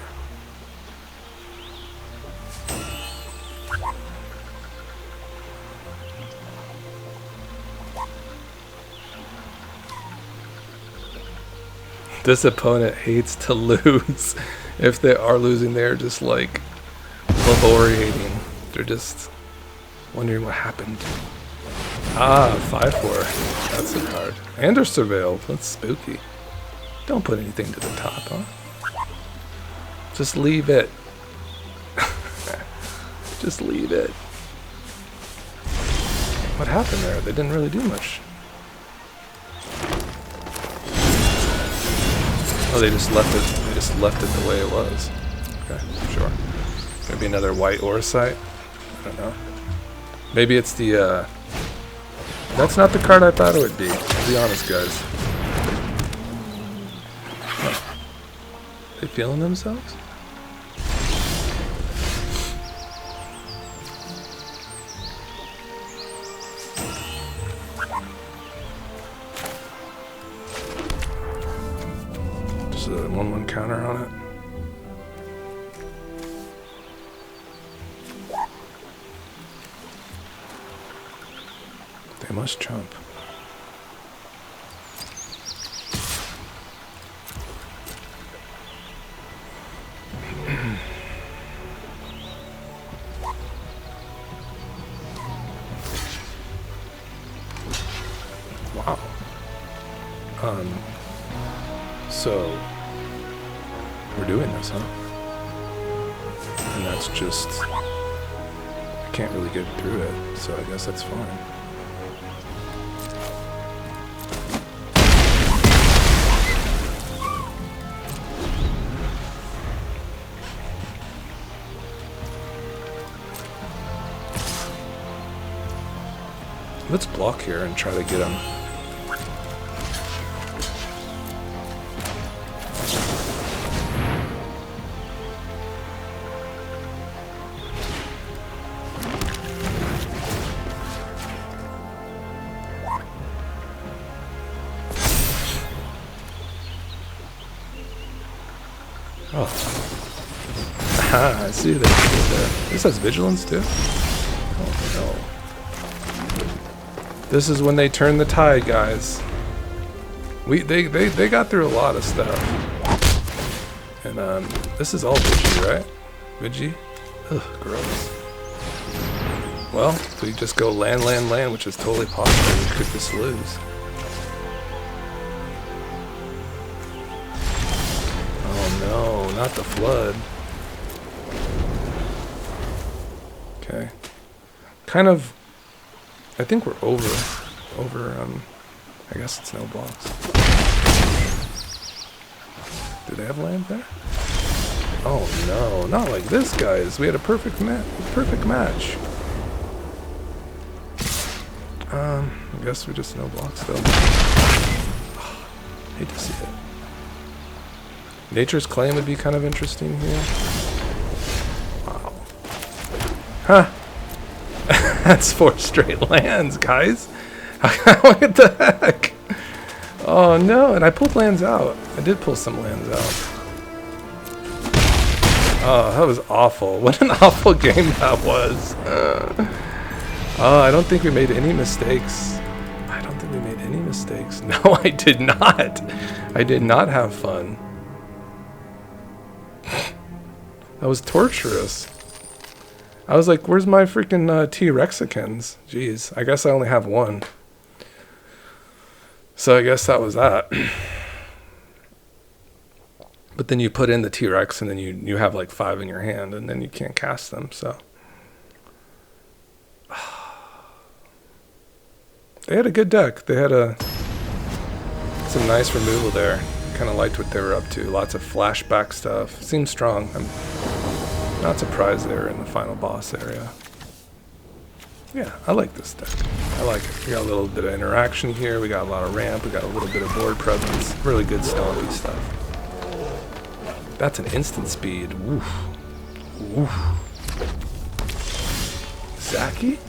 This opponent hates to lose. If they are losing, they're just like laboriating. They're just wondering what happened. Ah, 5-4. That's a card. And they're surveilled. That's spooky. Don't put anything to the top, huh? Just leave it. Just leave it. What happened there? They didn't really do much. Oh, they just left it. They just left it the way it was. Okay, sure. Maybe another white ore site. I don't know. Maybe it's the. That's not the card I thought it would be. To be honest, guys. Huh. They feeling themselves? Just a 1/1 counter on it. They must jump. Wow. So we're doing this, huh? And that's just, I can't really get through it, so I guess that's fine. Let's block here and try to get him. Oh. Aha, I see that. This has vigilance too? Oh no. This is when they turn the tide, guys. They got through a lot of stuff. And this is all Vigi, right? Vigi? Ugh, gross. Well, if we just go land, which is totally possible, we could just lose. Oh no, not the flood. Okay. Kind of, I think we're over, I guess it's no blocks. Do they have land there? Oh no, not like this, guys. We had a perfect match. I guess we just no blocks though. Hate to see it. Nature's Claim would be kind of interesting here. Wow. Huh. That's 4 straight lands, guys. What the heck? Oh no, and I pulled lands out. I did pull some lands out. Oh, that was awful. What an awful game that was. Oh, I don't think we made any mistakes. I don't think we made any mistakes. No, I did not. I did not have fun. That was torturous. I was like, where's my freaking T-Rexicans? Jeez, I guess I only have one. So I guess that was that. But then you put in the T-Rex and then you have like 5 in your hand and then you can't cast them, so. They had a good deck. They had some nice removal there. Kind of liked what they were up to. Lots of flashback stuff. Seemed strong. I'm not surprised they were in the final boss area. Yeah, I like this deck. I like it. We got a little bit of interaction here. We got a lot of ramp. We got a little bit of board presence. Really good stompy stuff. That's an instant speed. Woof. Woof. Zaki?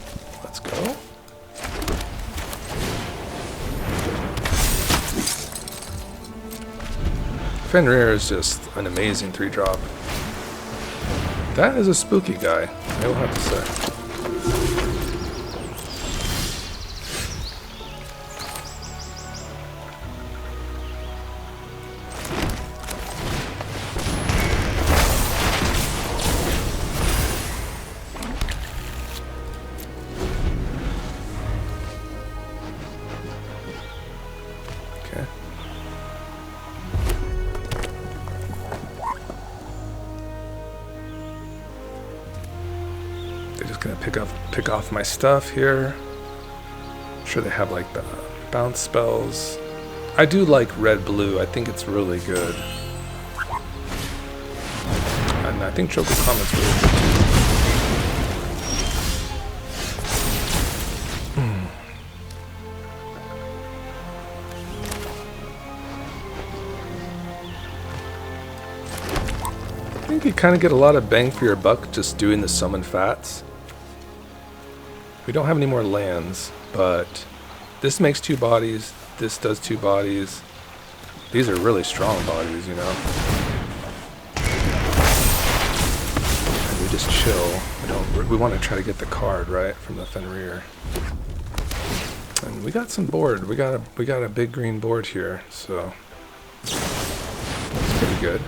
Let's go. Fenrir is just an amazing 3-drop. That is a spooky guy, I will have to say. Pick off my stuff here. I'm sure they have like the bounce spells. I do like red-blue. I think it's really good. And I think Choco Comet's really good too. I think you kind of get a lot of bang for your buck just doing the summon fats. We don't have any more lands, but this makes 2 bodies. This does 2 bodies. These are really strong bodies, you know. And we just chill. We want to try to get the card right from the Fenrir. And we got some board. We got a big green board here, so it's pretty good.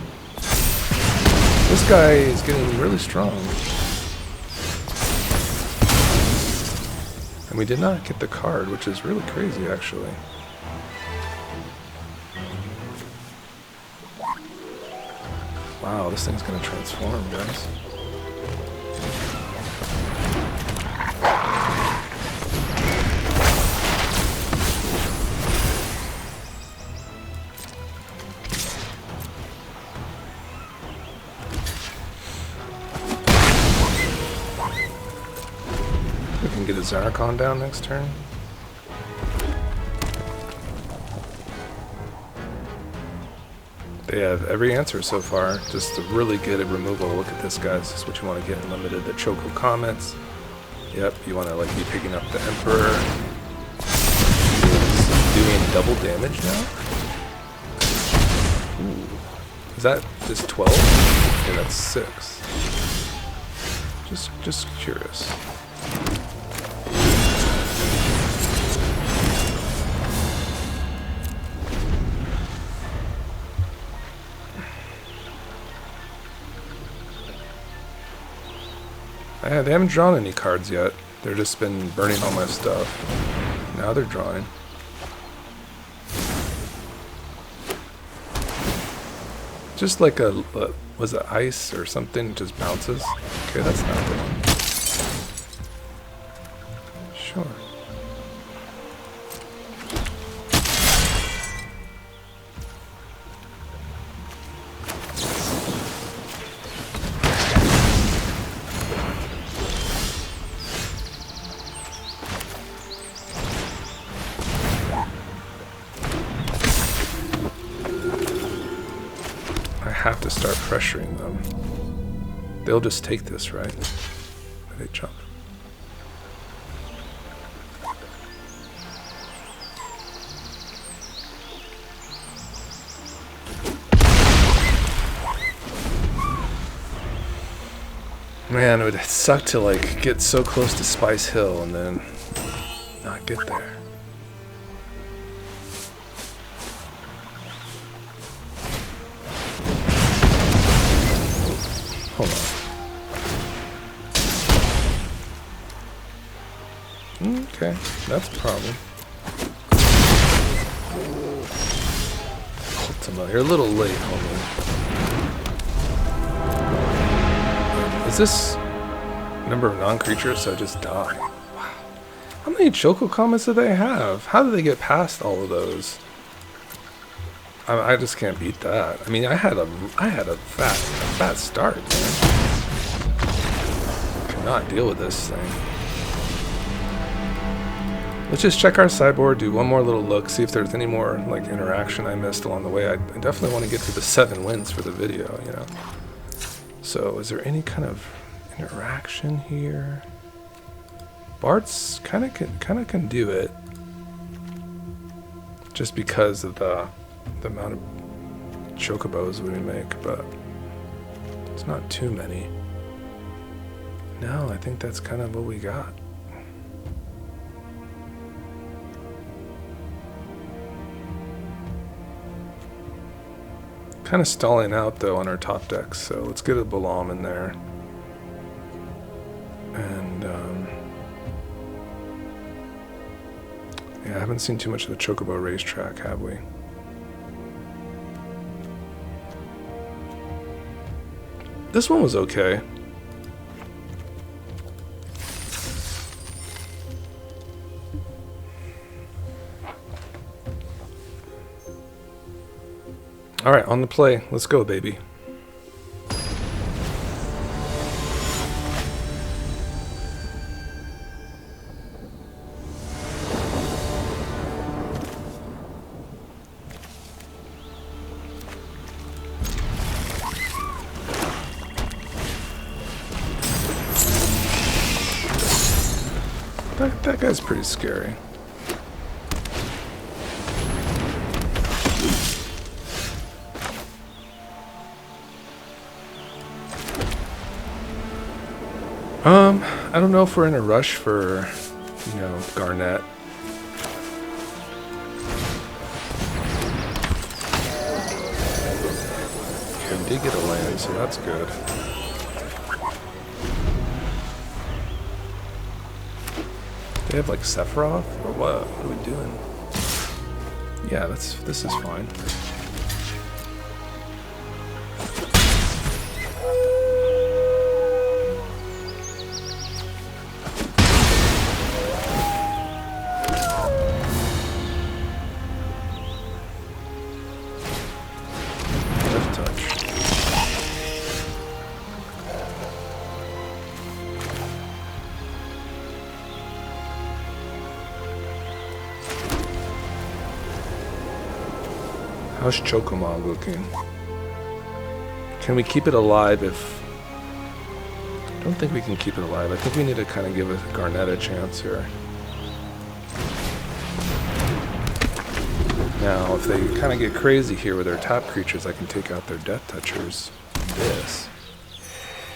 This guy is getting really strong. And we did not get the card, which is really crazy, actually. Wow, this thing's gonna transform, guys. We can get a Zanarkand down next turn. They have every answer so far. Just a really good at removal. Look at this, guys. This is what you want to get in limited. The Choco Comets. Yep, you want to like be picking up the Emperor. He's doing double damage now. Ooh. Is that just 12? Okay, that's 6. Just curious. Yeah, they haven't drawn any cards yet. They've just been burning all my stuff. Now they're drawing. Just like a, was it ice or something? It just bounces. Okay, that's not the one. Sure. have to start pressuring them. They'll just take this, right? They jump. Man, it would suck to like get so close to Spice Hill and then not get there. Hold on. Okay, that's a problem. Ultima, you're a little late, homie. Is this number of non-creatures, so just die? Wow. How many Choco comments do they have? How do they get past all of those? I just can't beat that. I mean, I had a fat start, man. Cannot deal with this thing. Let's just check our sideboard, do one more little look, see if there's any more like interaction I missed along the way. I definitely want to get to the 7 wins for the video, you know. So, is there any kind of interaction here? Bart's kind of can do it, just because of the amount of chocobos we make, but it's not too many. No, I think that's kind of what we got. Kind of stalling out though on our top decks, so let's get a Balam in there. And yeah, I haven't seen too much of the Chocobo racetrack, have we? This one was okay. Alright, on the play. Let's go, baby. That guy's pretty scary. I don't know if we're in a rush for, you know, Garnet. Okay, we did get a land, so that's good. Do they have like Sephiroth or what? What are we doing? Yeah, this is fine. How's Chocomog looking? Can we keep it alive if... I don't think we can keep it alive. I think we need to kind of give Garnet a chance here. Now, if they kind of get crazy here with their top creatures, I can take out their Death Touchers. This.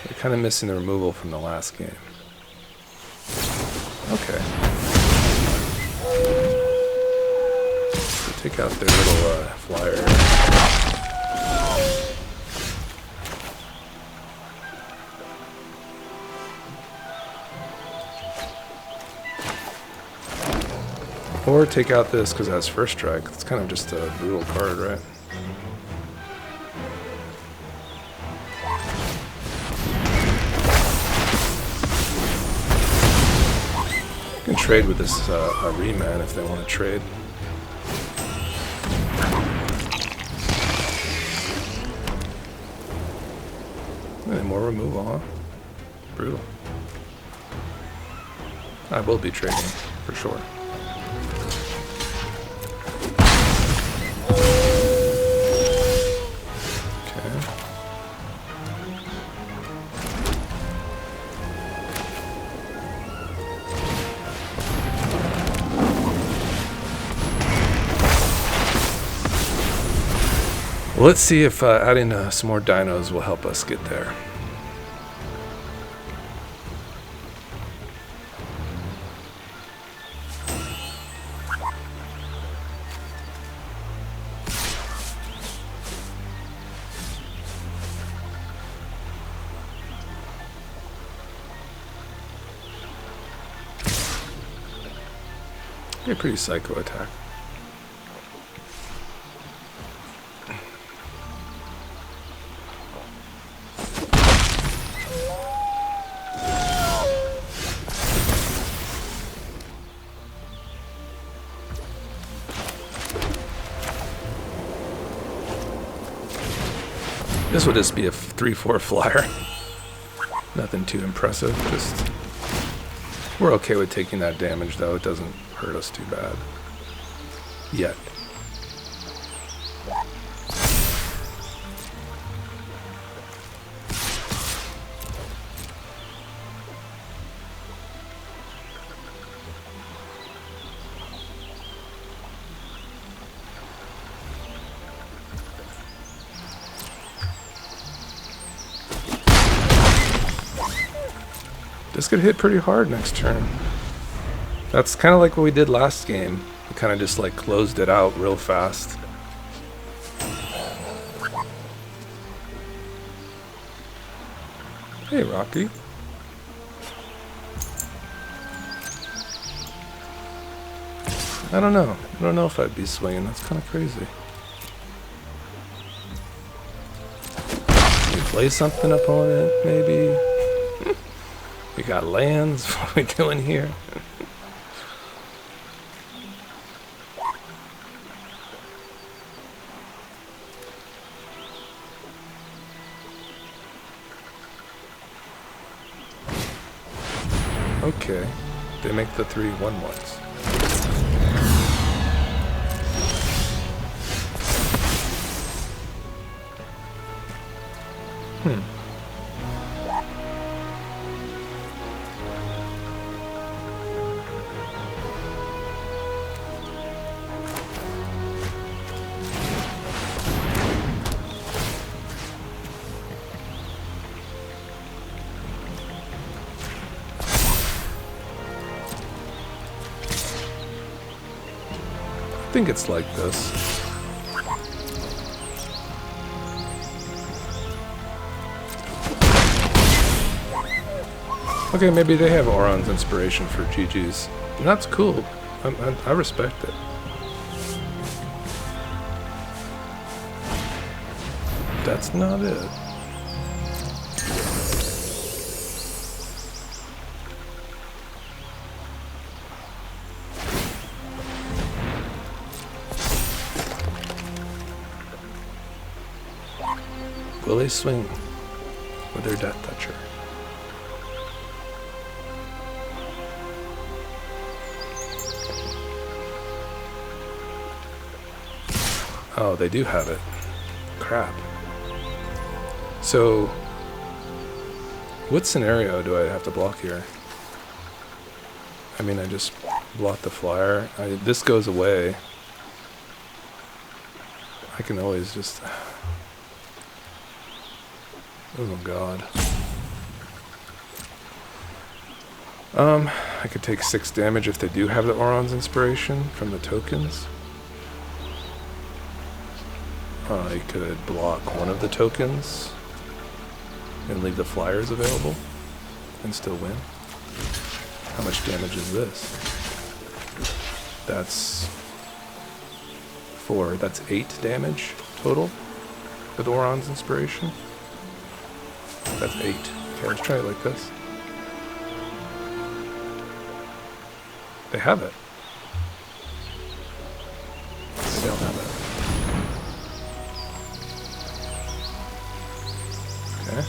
They're kind of missing the removal from the last game. Okay. Take out their little flyer. Or take out this because it has first strike. It's kind of just a brutal card, right? You can trade with this Reman if they want to trade. Any more removal, huh? Brutal. I will be trading, for sure. Okay. Well, let's see if adding some more dinos will help us get there. A pretty psycho attack. This will just be a 3-4 flyer. Nothing too impressive, just... We're okay with taking that damage though, it doesn't hurt us too bad. Yet. This could hit pretty hard next turn. That's kind of like what we did last game. We kind of just like closed it out real fast. Hey, Rocky. I don't know. I don't know if I'd be swinging. That's kind of crazy. You play something, opponent, maybe? We got lands. What are we doing here? Okay. They make the 3 1/1s. I think it's like this. Okay, maybe they have Auron's inspiration for GG's. And that's cool. I respect it. That's not it. Will they swing with their Death Toucher? Oh, they do have it. Crap. So, what scenario do I have to block here? I mean, I just block the flyer. This goes away. I can always just... Oh god. I could take 6 damage if they do have the Auron's inspiration from the tokens. I could block one of the tokens and leave the flyers available and still win. How much damage is this? That's 4. That's 8 damage total with Auron's inspiration. That's 8. Okay, let's try it like this. They have it. They don't have it. Okay.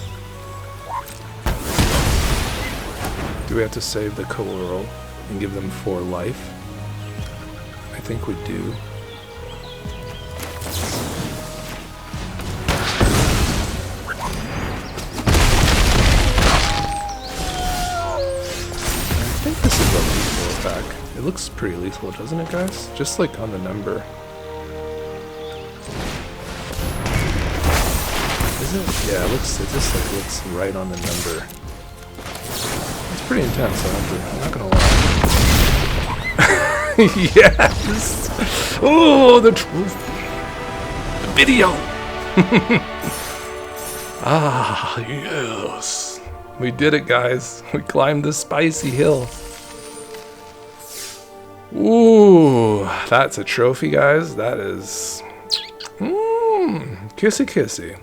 Do we have to save the coral and give them 4 life? I think we do. I think this is a lethal attack. It looks pretty lethal, doesn't it, guys? Just like on the number. is it? Yeah, it just like looks right on the number. It's pretty intense, I'm not gonna lie. Yes! Oh, the trophy! The video! Ah, yes! We did it, guys. We climbed the spicy hill. Ooh, that's a trophy, guys. That is... kissy kissy.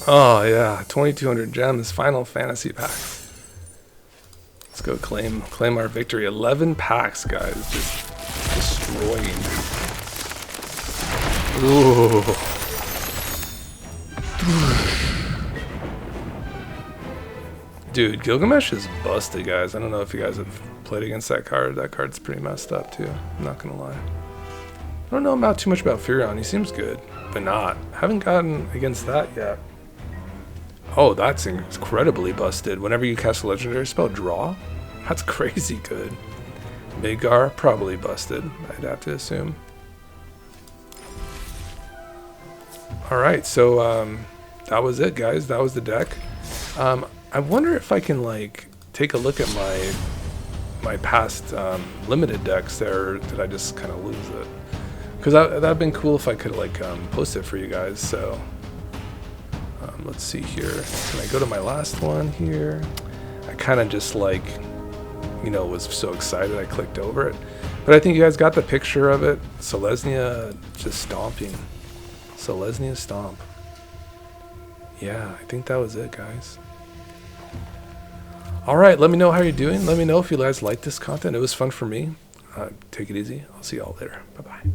Oh, yeah. 2,200 gems. Final Fantasy packs. Let's go claim our victory. 11 packs, guys. Just destroying. Ooh. Dude, Gilgamesh is busted, guys. I don't know if you guys have played against that card. That card's pretty messed up, too. I'm not gonna lie. I don't know too much about Furion. He seems good, but not. Haven't gotten against that yet. Oh, that's incredibly busted. Whenever you cast a legendary spell, draw? That's crazy good. Midgar, probably busted, I'd have to assume. Alright, so that was it, guys. That was the deck. I wonder if I can like take a look at my past limited decks there. Did I just kind of lose it? Because that'd been cool if I could like post it for you guys. So let's see here. Can I go to my last one here? I kind of just like, you know, was so excited I clicked over it. But I think you guys got the picture of it. Selesnya just stomping. Selesnya stomp. Yeah, I think that was it, guys. Alright, let me know how you're doing. Let me know if you guys like this content. It was fun for me. Take it easy. I'll see y'all later. Bye-bye.